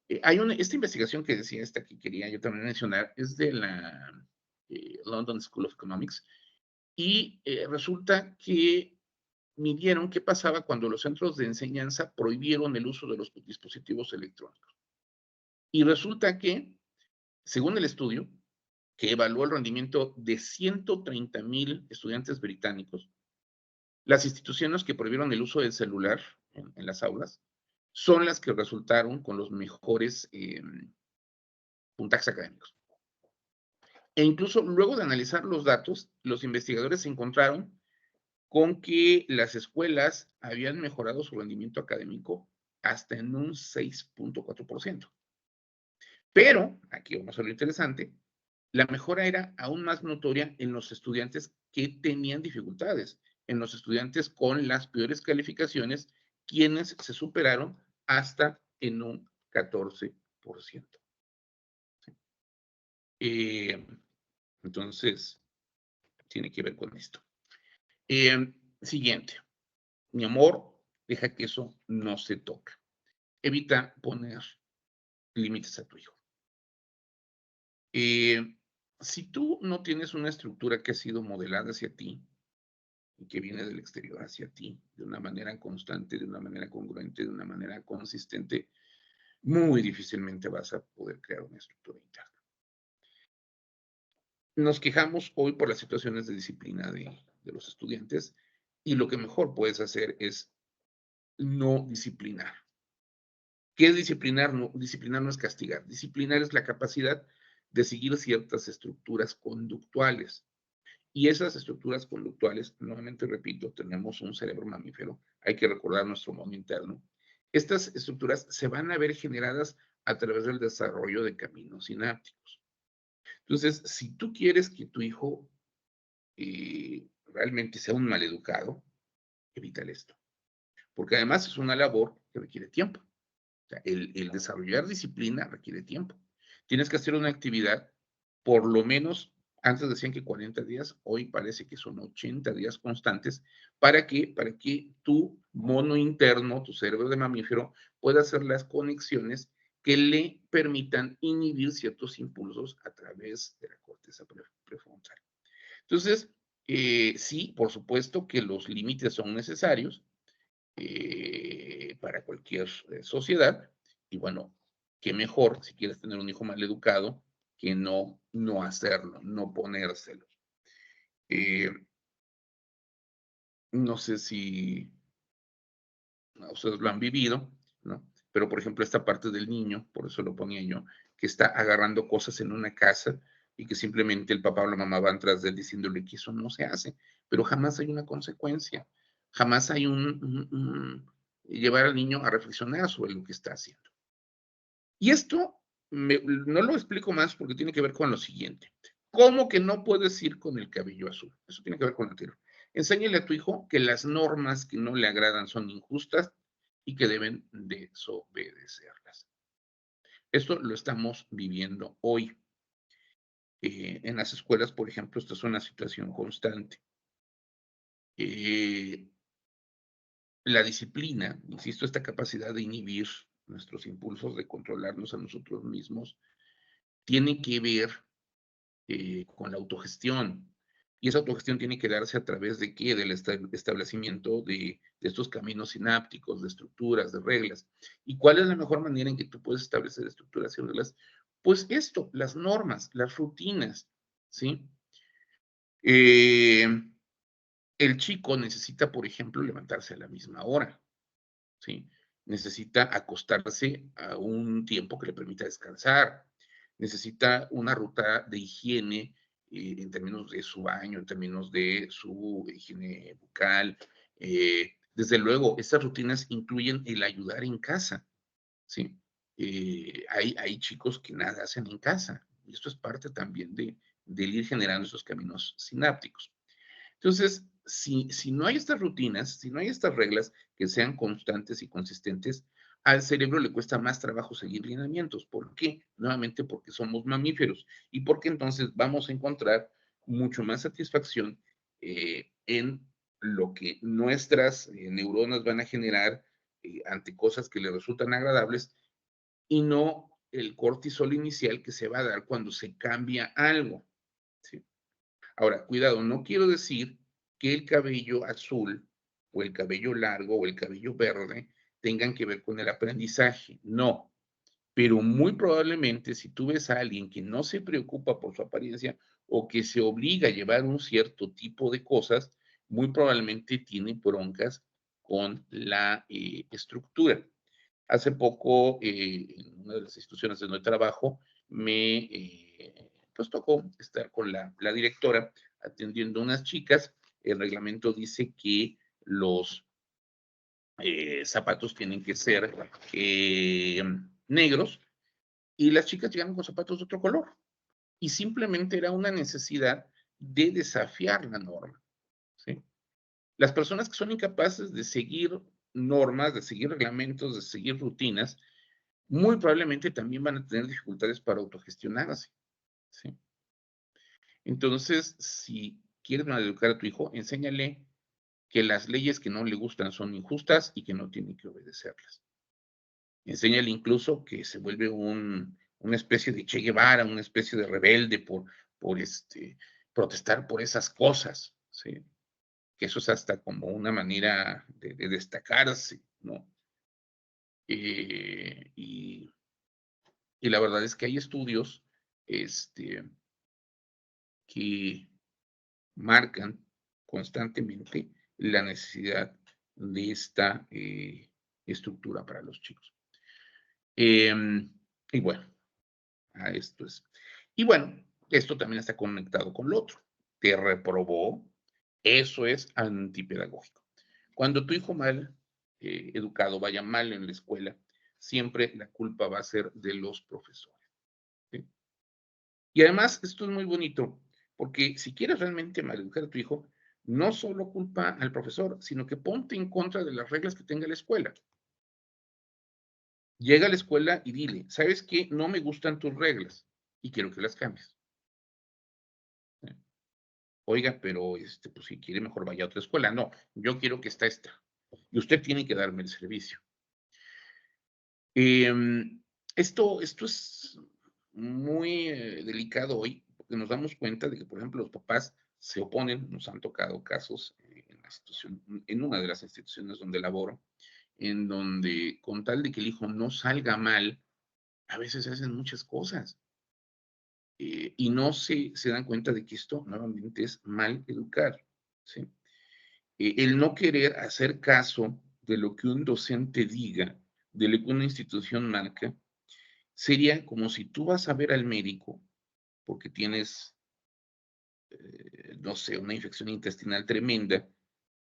Esta investigación que decía, esta que quería yo también mencionar, es de la London School of Economics, y resulta que midieron qué pasaba cuando los centros de enseñanza prohibieron el uso de los dispositivos electrónicos. Y resulta que, según el estudio, que evaluó el rendimiento de 130,000 estudiantes británicos, las instituciones que prohibieron el uso del celular en las aulas son las que resultaron con los mejores puntajes académicos. E incluso luego de analizar los datos, los investigadores se encontraron con que las escuelas habían mejorado su rendimiento académico hasta en un 6.4%. Pero, aquí vamos a lo interesante, la mejora era aún más notoria en los estudiantes que tenían dificultades, en los estudiantes con las peores calificaciones, quienes se superaron hasta en un 14%. Eh, entonces, tiene que ver con esto. Siguiente. Mi amor, deja que eso no se toca. Evita poner límites a tu hijo. Si tú no tienes una estructura que ha sido modelada hacia ti y que viene del exterior hacia ti de una manera constante, de una manera congruente, de una manera consistente, muy difícilmente vas a poder crear una estructura interna. Nos quejamos hoy por las situaciones de disciplina de los estudiantes, y lo que mejor puedes hacer es no disciplinar. ¿Qué es disciplinar? No, disciplinar no es castigar. Disciplinar es la capacidad de seguir ciertas estructuras conductuales. Y esas estructuras conductuales, nuevamente repito, tenemos un cerebro mamífero, hay que recordar nuestro modo interno. Estas estructuras se van a ver generadas a través del desarrollo de caminos sinápticos. Entonces, si tú quieres que tu hijo realmente sea un maleducado, evítale esto. Porque además es una labor que requiere tiempo. O sea, el desarrollar disciplina requiere tiempo. Tienes que hacer una actividad por lo menos Antes decían que 40 días, hoy parece que son 80 días constantes. ¿Para qué? Para que tu mono interno, tu cerebro de mamífero, pueda hacer las conexiones que le permitan inhibir ciertos impulsos a través de la corteza prefrontal. Entonces, sí, por supuesto que los límites son necesarios para cualquier sociedad. Y bueno, qué mejor si quieres tener un hijo mal educado que no hacerlo, no ponérselo. Eh, no sé si ustedes lo han vivido, ¿no? Pero, por ejemplo, esta parte del niño, por eso lo ponía yo, que está agarrando cosas en una casa y que simplemente el papá o la mamá van tras de él diciéndole que eso no se hace, pero jamás hay una consecuencia, jamás hay llevar al niño a reflexionar sobre lo que está haciendo. Y esto no lo explico más porque tiene que ver con lo siguiente. ¿Cómo que no puedes ir con el cabello azul? Eso tiene que ver con lo anterior. Enséñale a tu hijo que las normas que no le agradan son injustas y que deben desobedecerlas. Esto lo estamos viviendo hoy. En las escuelas, por ejemplo, esto es una situación constante. Eh, la disciplina, insisto, esta capacidad de inhibir nuestros impulsos, de controlarnos a nosotros mismos, tiene que ver con la autogestión. Y esa autogestión tiene que darse a través de qué? Del establecimiento de estos caminos sinápticos, de estructuras, de reglas. ¿Y cuál es la mejor manera en que tú puedes establecer estructuras y reglas? Pues esto, las normas, las rutinas, ¿sí? Eh, el chico necesita, por ejemplo, levantarse a la misma hora, ¿sí? Necesita acostarse a un tiempo que le permita descansar, necesita una ruta de higiene en términos de su baño, en términos de su higiene bucal. Desde luego, estas rutinas incluyen el ayudar en casa, ¿sí? Hay chicos que nada hacen en casa, y esto es parte también del ir generando esos caminos sinápticos. Entonces, si no hay estas rutinas, si no hay estas reglas que sean constantes y consistentes, al cerebro le cuesta más trabajo seguir lineamientos. ¿Por qué? Nuevamente porque somos mamíferos y porque entonces vamos a encontrar mucho más satisfacción en lo que nuestras neuronas van a generar ante cosas que le resultan agradables y no el cortisol inicial que se va a dar cuando se cambia algo. ¿Sí? Ahora, cuidado, no quiero decir que el cabello azul o el cabello largo o el cabello verde tengan que ver con el aprendizaje, no, pero muy probablemente si tú ves a alguien que no se preocupa por su apariencia o que se obliga a llevar un cierto tipo de cosas, muy probablemente tiene broncas con la estructura. Hace poco, en una de las instituciones donde trabajo, pues tocó estar con la directora atendiendo a unas chicas. El reglamento dice que los zapatos tienen que ser negros y las chicas llegaron con zapatos de otro color. Y simplemente era una necesidad de desafiar la norma, ¿sí? Las personas que son incapaces de seguir normas, de seguir reglamentos, de seguir rutinas, muy probablemente también van a tener dificultades para autogestionarse, ¿sí? Entonces, si quieres maleducar a tu hijo, enséñale que las leyes que no le gustan son injustas y que no tiene que obedecerlas. Enséñale incluso que se vuelve una especie de Che Guevara, una especie de rebelde por protestar por esas cosas, ¿sí? Que eso es hasta como una manera de destacarse, ¿no? Eh, y, y la verdad es que hay estudios este, que marcan constantemente la necesidad de esta estructura para los chicos. Y bueno, a esto es. Y bueno, esto también está conectado con lo otro. Te reprobó, eso es antipedagógico. Cuando tu hijo mal educado vaya mal en la escuela, siempre la culpa va a ser de los profesores. ¿Sí? Y además, esto es muy bonito, porque si quieres realmente maleducar a tu hijo, no solo culpa al profesor, sino que ponte en contra de las reglas que tenga la escuela. Llega a la escuela y dile, ¿sabes qué? No me gustan tus reglas y quiero que las cambies. oiga, pero pues si quiere mejor vaya a otra escuela. No, yo quiero que está esta. Y usted tiene que darme el servicio. Esto es muy delicado hoy, porque nos damos cuenta de que, por ejemplo, los papás se oponen, nos han tocado casos en una de las instituciones donde laboro, en donde con tal de que el hijo no salga mal, a veces se hacen muchas cosas y no se dan cuenta de que esto nuevamente es mal educar, ¿sí? El no querer hacer caso de lo que un docente diga, de lo que una institución marca, sería como si tú vas a ver al médico porque tienes, no sé, una infección intestinal tremenda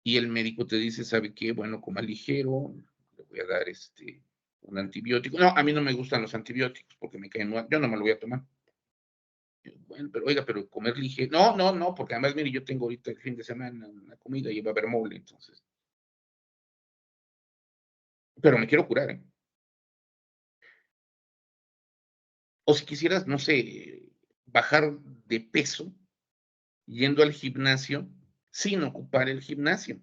y el médico te dice, ¿sabe qué? Bueno, coma ligero, le voy a dar un antibiótico. No, a mí no me gustan los antibióticos porque me caen mal, yo no me lo voy a tomar. Bueno, pero oiga, pero comer ligero. No, no, no, porque además, mire, yo tengo ahorita el fin de semana una comida y va a haber mole, entonces. Pero me quiero curar, ¿eh? O si quisieras, no sé, bajar de peso yendo al gimnasio sin ocupar el gimnasio,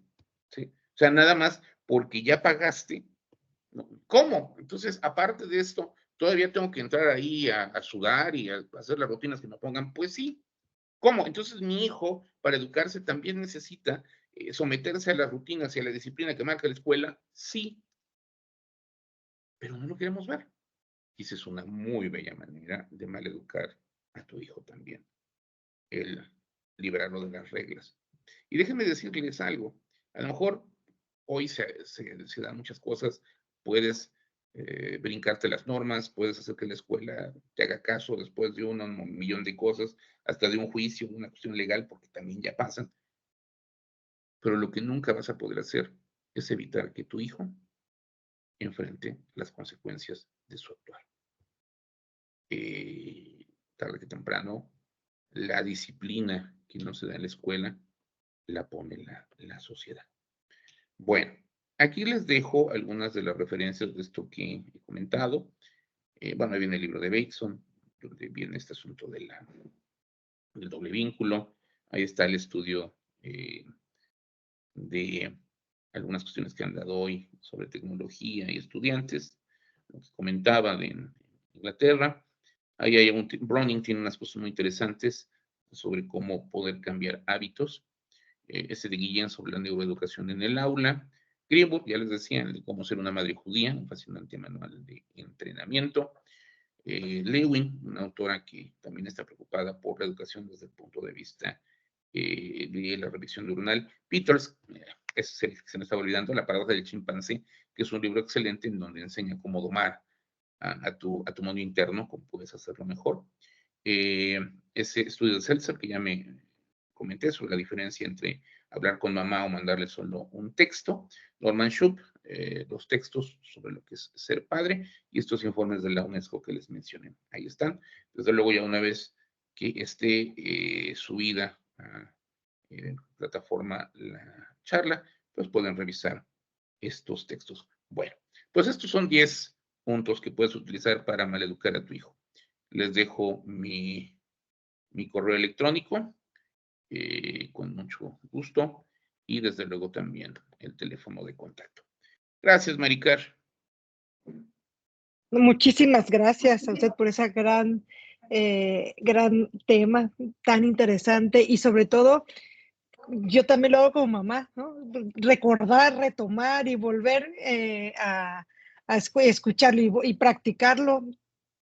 ¿sí? O sea, nada más porque ya pagaste, ¿no? ¿Cómo? Entonces, aparte de esto, todavía tengo que entrar ahí a sudar y a hacer las rutinas que me pongan. Pues sí, ¿cómo? Entonces, mi hijo, para educarse, también necesita someterse a las rutinas y a la disciplina que marca la escuela. Sí, pero no lo queremos ver. Y esa es una muy bella manera de maleducar a tu hijo también, el librarlo de las reglas. Y déjenme decirles algo, a lo mejor hoy se dan muchas cosas, puedes brincarte las normas, puedes hacer que la escuela te haga caso después de un millón de cosas, hasta de un juicio, una cuestión legal, porque también ya pasan, pero lo que nunca vas a poder hacer es evitar que tu hijo enfrente las consecuencias de su actuar. Tarde que temprano, la disciplina que no se da en la escuela la pone la sociedad. Bueno, aquí les dejo algunas de las referencias de esto que he comentado. Bueno, ahí viene el libro de Bateson, donde viene este asunto del doble vínculo. Ahí está el estudio de algunas cuestiones que han dado hoy sobre tecnología y estudiantes, lo que comentaba de Inglaterra. Ahí hay Browning tiene unas cosas muy interesantes sobre cómo poder cambiar hábitos. Ese de Guillén sobre la neuroeducación en el aula. Greenwood, ya les decía, el de cómo ser una madre judía, un fascinante manual de entrenamiento. Lewin, una autora que también está preocupada por la educación desde el punto de vista de la revisión neuronal. Peters, es el que se me estaba olvidando, La paradoja del chimpancé, que es un libro excelente en donde enseña cómo domar a tu mundo interno, cómo puedes hacerlo mejor. Ese estudio de Seltzer, que ya me comenté sobre la diferencia entre hablar con mamá o mandarle solo un texto. Norman Schub, los textos sobre lo que es ser padre y estos informes de la UNESCO que les mencioné. Ahí están. Desde luego, ya una vez que esté subida a plataforma la charla, pues pueden revisar estos textos. Bueno, pues estos son 10 puntos que puedes utilizar para maleducar a tu hijo. Les dejo mi correo electrónico con mucho gusto y desde luego también el teléfono de contacto. Gracias, Maricar. Muchísimas gracias a usted por esa gran tema tan interesante y sobre todo, yo también lo hago como mamá, ¿no? Recordar, retomar y volver a escucharlo y practicarlo,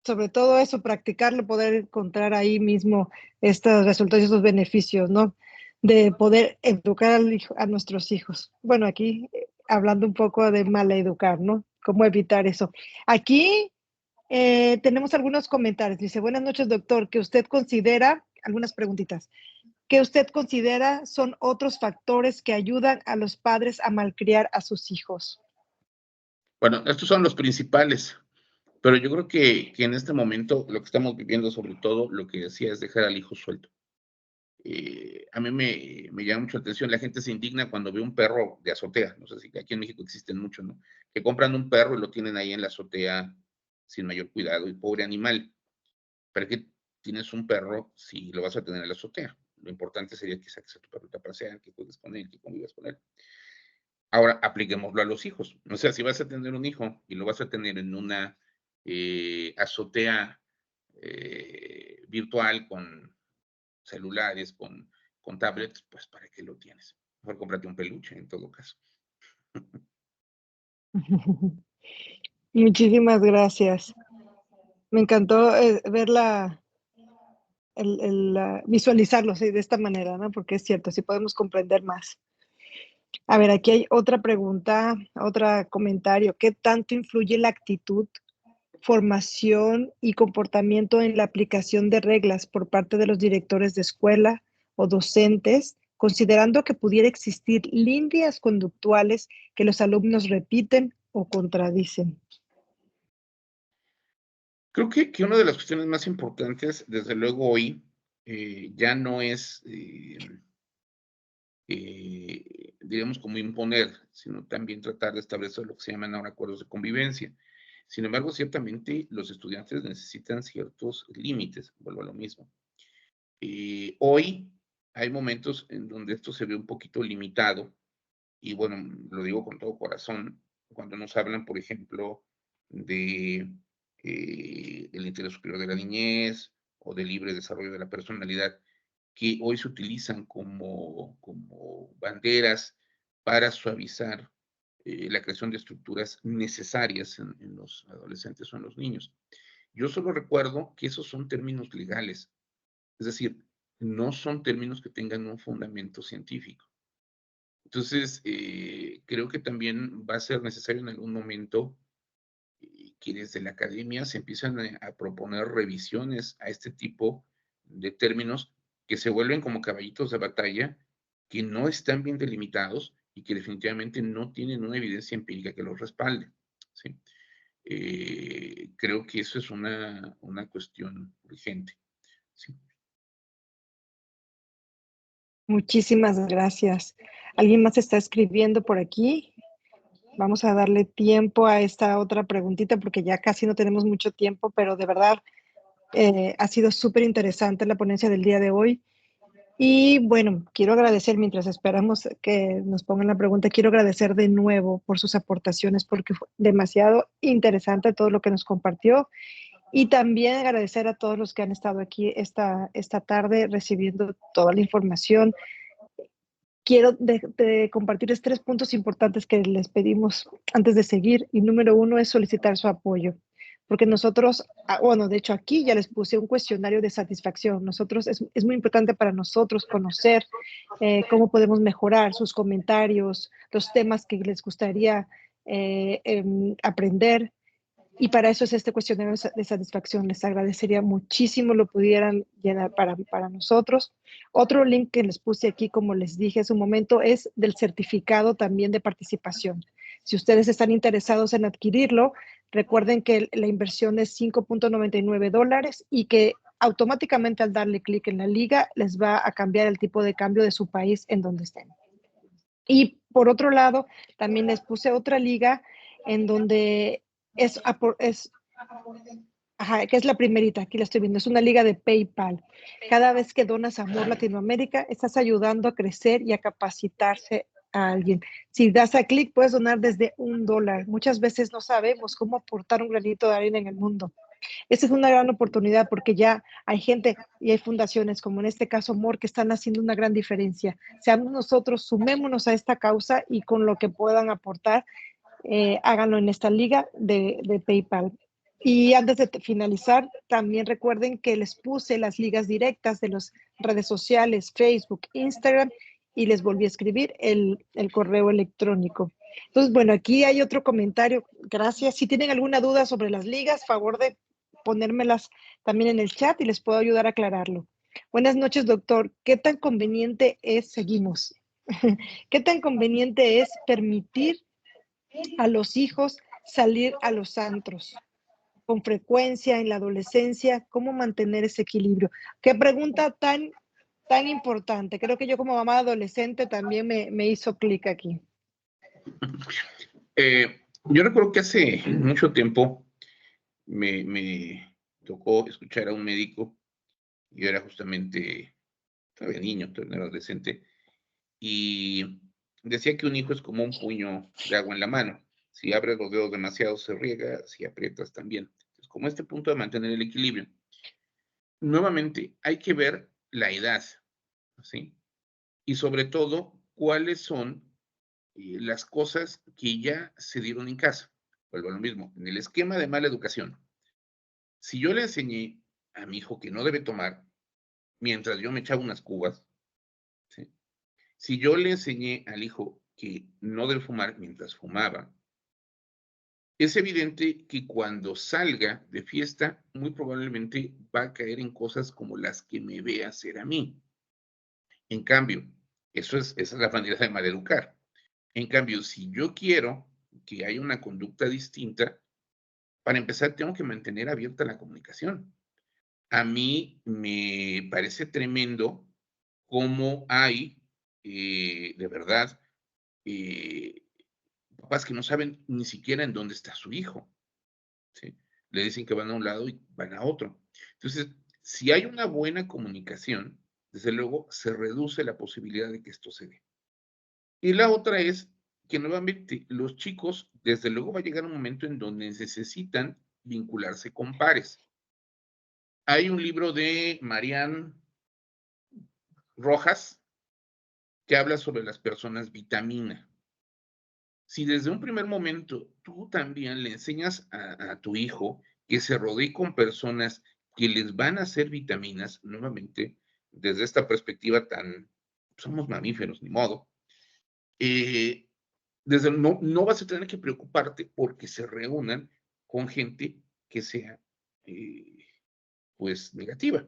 sobre todo eso, practicarlo, poder encontrar ahí mismo estos resultados y estos beneficios, ¿no? De poder educar a nuestros hijos. Bueno, aquí hablando un poco de maleducar, ¿no? Cómo evitar eso. Aquí tenemos algunos comentarios. Dice, buenas noches, doctor, que usted considera, algunas preguntitas, que usted considera son otros factores que ayudan a los padres a malcriar a sus hijos. Bueno, estos son los principales, pero yo creo que en este momento lo que estamos viviendo, sobre todo, lo que decía es dejar al hijo suelto. A mí me llama mucho la atención, la gente se indigna cuando ve un perro de azotea, no sé si aquí en México existen muchos, ¿no? Que compran un perro y lo tienen ahí en la azotea sin mayor cuidado y pobre animal. ¿Para qué tienes un perro si lo vas a tener en la azotea? lo importante sería que saques a tu perrito a pasear, que juegues con él, que convivas con él. Ahora, apliquémoslo a los hijos. O sea, si vas a tener un hijo y lo vas a tener en una azotea virtual con celulares, con tablets, pues ¿para qué lo tienes? Mejor cómprate un peluche en todo caso. Muchísimas gracias. Me encantó ver visualizarlo sí, de esta manera, ¿no? Porque es cierto, sí podemos comprender más. A ver, aquí hay otra pregunta, otro comentario. ¿Qué tanto influye la actitud, formación y comportamiento en la aplicación de reglas por parte de los directores de escuela o docentes, considerando que pudiera existir líneas conductuales que los alumnos repiten o contradicen? Creo que una de las cuestiones más importantes, desde luego hoy, ya no es, digamos, como imponer, sino también tratar de establecer lo que se llaman ahora acuerdos de convivencia. Sin embargo, ciertamente los estudiantes necesitan ciertos límites, vuelvo a lo mismo. Hoy hay momentos en donde esto se ve un poquito limitado, y bueno, lo digo con todo corazón, cuando nos hablan, por ejemplo, de el interés superior de la niñez o del libre desarrollo de la personalidad, que hoy se utilizan como banderas para suavizar la creación de estructuras necesarias en los adolescentes o en los niños. Yo solo recuerdo que esos son términos legales, es decir, no son términos que tengan un fundamento científico. Entonces, creo que también va a ser necesario en algún momento que desde la academia se empiezan a proponer revisiones a este tipo de términos que se vuelven como caballitos de batalla, que no están bien delimitados y que definitivamente no tienen una evidencia empírica que los respalde, ¿sí? Creo que eso es una cuestión urgente, ¿sí? Muchísimas gracias. ¿Alguien más está escribiendo por aquí? Vamos a darle tiempo a esta otra preguntita porque ya casi no tenemos mucho tiempo, pero de verdad ha sido súper interesante la ponencia del día de hoy. Y bueno, quiero agradecer, mientras esperamos que nos pongan la pregunta, quiero agradecer de nuevo por sus aportaciones porque fue demasiado interesante todo lo que nos compartió. Y también agradecer a todos los que han estado aquí esta tarde recibiendo toda la información. Quiero de compartirles 3 puntos importantes que les pedimos antes de seguir. Y número 1 es solicitar su apoyo, porque nosotros, bueno, de hecho aquí ya les puse un cuestionario de satisfacción. Nosotros es muy importante para nosotros conocer cómo podemos mejorar sus comentarios, los temas que les gustaría aprender. Y para eso es este cuestionario de satisfacción. Les agradecería muchísimo lo pudieran llenar para nosotros. Otro link que les puse aquí, como les dije hace un momento, es del certificado también de participación. Si ustedes están interesados en adquirirlo, recuerden que la inversión es $5.99 y que automáticamente al darle clic en la liga les va a cambiar el tipo de cambio de su país en donde estén. Y por otro lado, también les puse otra liga en donde es ajá, que es la primerita, aquí la estoy viendo, es una liga de PayPal. Cada vez que donas a Amor Latinoamérica, estás ayudando a crecer y a capacitarse a alguien. Si das a clic, puedes donar desde $1. Muchas veces no sabemos cómo aportar un granito de arena en el mundo. Esta es una gran oportunidad porque ya hay gente y hay fundaciones, como en este caso Amor, que están haciendo una gran diferencia. Seamos nosotros, sumémonos a esta causa y con lo que puedan aportar, háganlo en esta liga de PayPal. Y antes de finalizar, también recuerden que les puse las ligas directas de las redes sociales, Facebook, Instagram, y les volví a escribir el correo electrónico. Entonces, bueno, aquí hay otro comentario. Gracias. Si tienen alguna duda sobre las ligas, favor de ponérmelas también en el chat y les puedo ayudar a aclararlo. Buenas noches, doctor. ¿Qué tan conveniente es, seguimos, qué tan conveniente es permitir a los hijos salir a los antros con frecuencia en la adolescencia? ¿Cómo mantener ese equilibrio? Qué pregunta tan importante. Creo que yo como mamá adolescente también me hizo clic aquí. Yo recuerdo que hace mucho tiempo me tocó escuchar a un médico. Yo era justamente todavía niño, todavía no era adolescente, y decía que un hijo es como un puño de agua en la mano. Si abres los dedos demasiado se riega, si aprietas también. Es como este punto de mantener el equilibrio. Nuevamente, hay que ver la edad, ¿sí? Y sobre todo, cuáles son las cosas que ya se dieron en casa. Vuelvo a lo mismo, en el esquema de mala educación. Si yo le enseñé a mi hijo que no debe tomar mientras yo me echaba unas cubas, ¿sí? Si yo le enseñé al hijo que no debe fumar mientras fumaba, es evidente que cuando salga de fiesta, muy probablemente va a caer en cosas como las que me ve hacer a mí. En cambio, esa es la manera de maleducar. En cambio, si yo quiero que haya una conducta distinta, para empezar, tengo que mantener abierta la comunicación. A mí me parece tremendo cómo hay, de verdad, eh, papás que no saben ni siquiera en dónde está su hijo, ¿sí? Le dicen que van a un lado y van a otro. Entonces, si hay una buena comunicación, desde luego se reduce la posibilidad de que esto se dé. Y la otra es que nuevamente los chicos, desde luego va a llegar un momento en donde necesitan vincularse con pares. Hay un libro de Marianne Rojas que habla sobre las personas vitamina. Si desde un primer momento tú también le enseñas a tu hijo que se rodee con personas que les van a hacer vitaminas, nuevamente, desde esta perspectiva tan, somos mamíferos, ni modo, eh, no vas a tener que preocuparte porque se reúnan con gente que sea, eh, pues, negativa,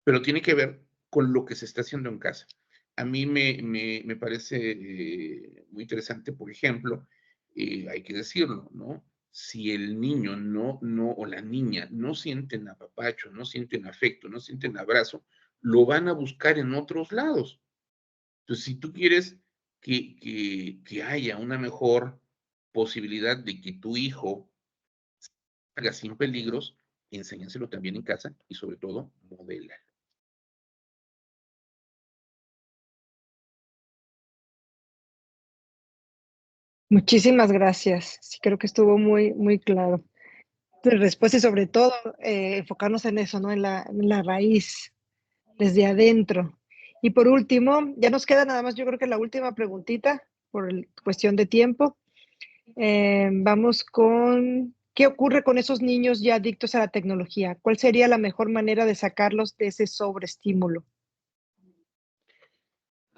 pero tiene que ver con lo que se está haciendo en casa. A mí me parece muy interesante, por ejemplo, hay que decirlo, ¿no? Si el niño o la niña no sienten apapacho, no sienten afecto, no sienten abrazo, lo van a buscar en otros lados. Entonces, si tú quieres que haya una mejor posibilidad de que tu hijo haga sin peligros, enséñaselo también en casa y sobre todo, modela. Muchísimas gracias. Sí, creo que estuvo muy, muy claro. Tu respuesta y sobre todo enfocarnos en eso, ¿no? En la raíz, desde adentro. Y por último, ya nos queda nada más, yo creo que la última preguntita, cuestión de tiempo. Vamos con, ¿qué ocurre con esos niños ya adictos a la tecnología? ¿Cuál sería la mejor manera de sacarlos de ese sobreestímulo?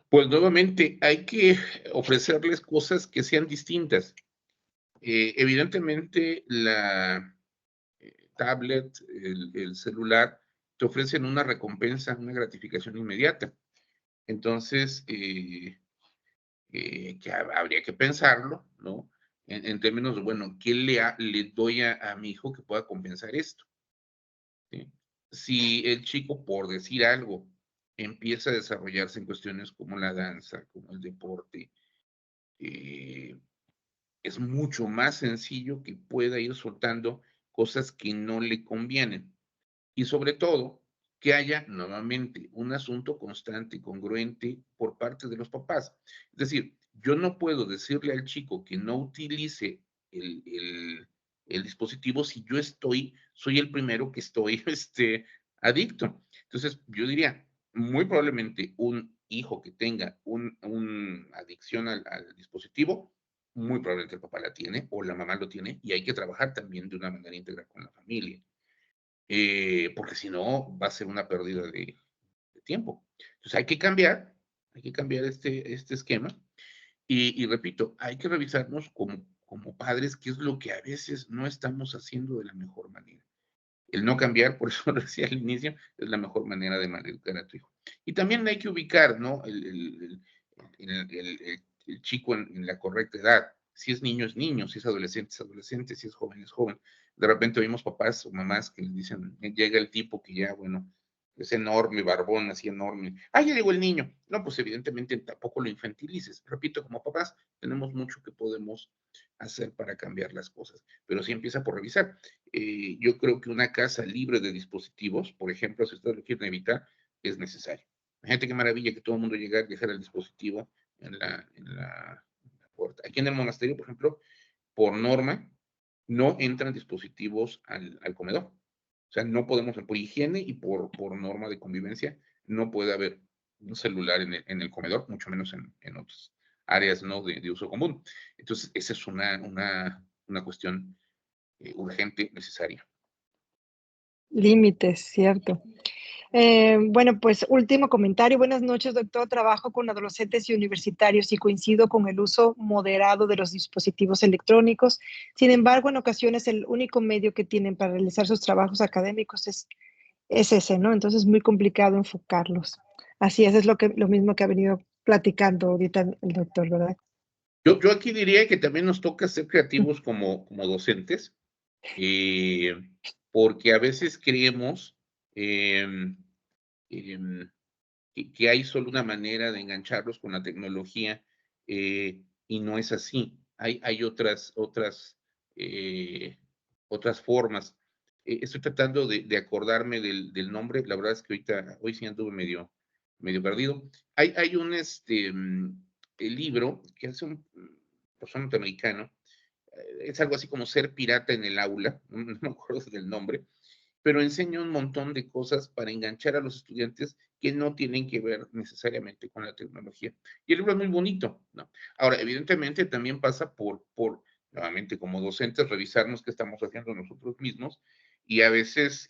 Pues nuevamente hay que ofrecerles cosas que sean distintas. Evidentemente, la tablet, el celular, te ofrecen una recompensa, una gratificación inmediata. Entonces, que habría que pensarlo, ¿no? En términos de, bueno, ¿qué le doy a mi hijo que pueda compensar esto? ¿Sí? Si el chico, por decir algo, empieza a desarrollarse en cuestiones como la danza, como el deporte, eh, es mucho más sencillo que pueda ir soltando cosas que no le convienen. Y sobre todo, que haya nuevamente un asunto constante y congruente por parte de los papás. Es decir, yo no puedo decirle al chico que no utilice el, el, el dispositivo si yo soy el primero que estoy adicto. Entonces, yo diría, muy probablemente un hijo que tenga una adicción al dispositivo, muy probablemente el papá la tiene o la mamá lo tiene y hay que trabajar también de una manera íntegra con la familia, porque si no va a ser una pérdida de tiempo. Entonces hay que cambiar este esquema y repito, hay que revisarnos como padres qué es lo que a veces no estamos haciendo de la mejor manera. El no cambiar, por eso lo decía al inicio, es la mejor manera de maleducar a tu hijo. Y también hay que ubicar, ¿no? El chico en la correcta edad. Si es niño, si es adolescente, si es joven, es joven. De repente oímos papás o mamás que les dicen, llega el tipo que ya, bueno, es enorme, barbón, así enorme. Ah, ya llegó el niño. No, pues evidentemente tampoco lo infantilices. Repito, como papás tenemos mucho que podemos hacer para cambiar las cosas, pero sí empieza por revisar. Yo creo que una casa libre de dispositivos, por ejemplo, si ustedes lo quieren evitar, es necesario. Imagínate qué maravilla que todo el mundo llegara y dejara el dispositivo en la puerta. Aquí en el monasterio, por ejemplo, por norma, no entran dispositivos al comedor. O sea, no podemos, por higiene y por norma de convivencia, no puede haber un celular en el comedor, mucho menos en otras áreas, ¿no?, de uso común. Entonces, esa es una cuestión urgente, necesaria. Límites, cierto. Bueno, pues último comentario. Buenas noches, doctor. Trabajo con adolescentes y universitarios y coincido con el uso moderado de los dispositivos electrónicos. Sin embargo, en ocasiones el único medio que tienen para realizar sus trabajos académicos es ese, ¿no? Entonces es muy complicado enfocarlos. Así es lo mismo que ha venido platicando ahorita el doctor, ¿verdad? Yo aquí diría que también nos toca ser creativos como docentes, eh, porque a veces creemos em, em, que hay solo una manera de engancharlos con la tecnología, y no es así. Hay eh, otras formas. Estoy tratando de acordarme del nombre. La verdad es que hoy sí anduve medio perdido. Hay un el libro que hace un profesor norteamericano. Es algo así como Ser pirata en el aula. No me acuerdo del nombre, pero enseña un montón de cosas para enganchar a los estudiantes que no tienen que ver necesariamente con la tecnología. Y el libro es muy bonito, ¿no? Ahora, evidentemente también pasa nuevamente, como docentes, revisarnos qué estamos haciendo nosotros mismos, y a veces,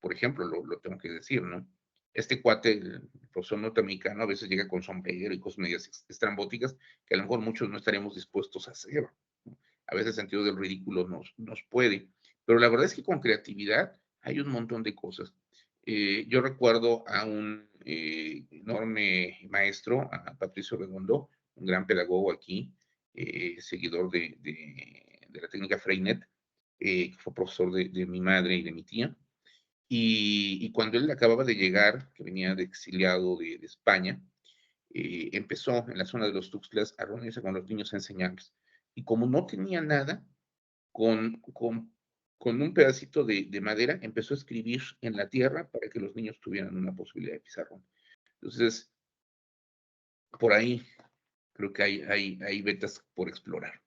por ejemplo, lo tengo que decir, ¿no? Este cuate, el profesor norteamericano, a veces llega con sombrero y cosas medias estrambóticas que a lo mejor muchos no estaríamos dispuestos a hacer, ¿no? A veces el sentido del ridículo nos puede, pero la verdad es que con creatividad hay un montón de cosas. Yo recuerdo a un enorme maestro, a Patricio Redondo, un gran pedagogo aquí, seguidor de la técnica Freinet, que fue profesor de mi madre y de mi tía. Y cuando él acababa de llegar, que venía de exiliado de España, empezó en la zona de los Tuxtlas a reunirse con los niños a enseñarles. Y como no tenía nada, con, con, con un pedacito de madera empezó a escribir en la tierra para que los niños tuvieran una posibilidad de pizarrón. Entonces, por ahí creo que hay vetas por explorar.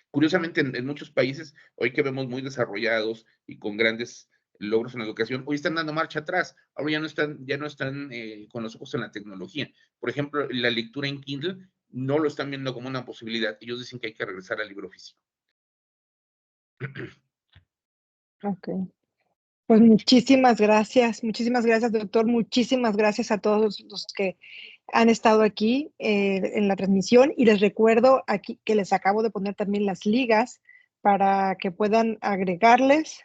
Curiosamente, en muchos países, hoy que vemos muy desarrollados y con grandes logros en la educación, hoy están dando marcha atrás. Ahora ya no están con los ojos en la tecnología. Por ejemplo, la lectura en Kindle no lo están viendo como una posibilidad. Ellos dicen que hay que regresar al libro físico. Ok. Pues muchísimas gracias, doctor. Muchísimas gracias a todos los que han estado aquí en la transmisión y les recuerdo aquí que les acabo de poner también las ligas para que puedan agregarles,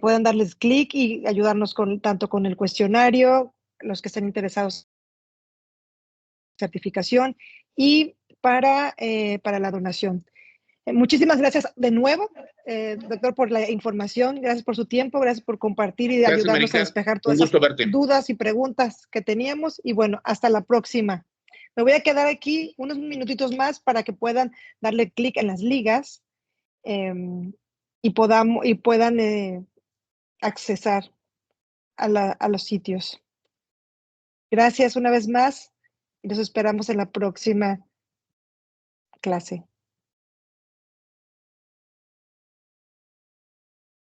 puedan darles clic y ayudarnos tanto con el cuestionario, los que estén interesados en certificación y para la donación. Muchísimas gracias de nuevo, doctor, por la información. Gracias por su tiempo, gracias por compartir y Gracias, ayudarnos a Marita. despejar Un todas esas gusto verte. dudas y preguntas que teníamos. Y bueno, hasta la próxima. Me voy a quedar aquí unos minutitos más para que puedan darle clic en las ligas eh, y puedan accesar a los sitios. Gracias una vez más y los esperamos en la próxima clase.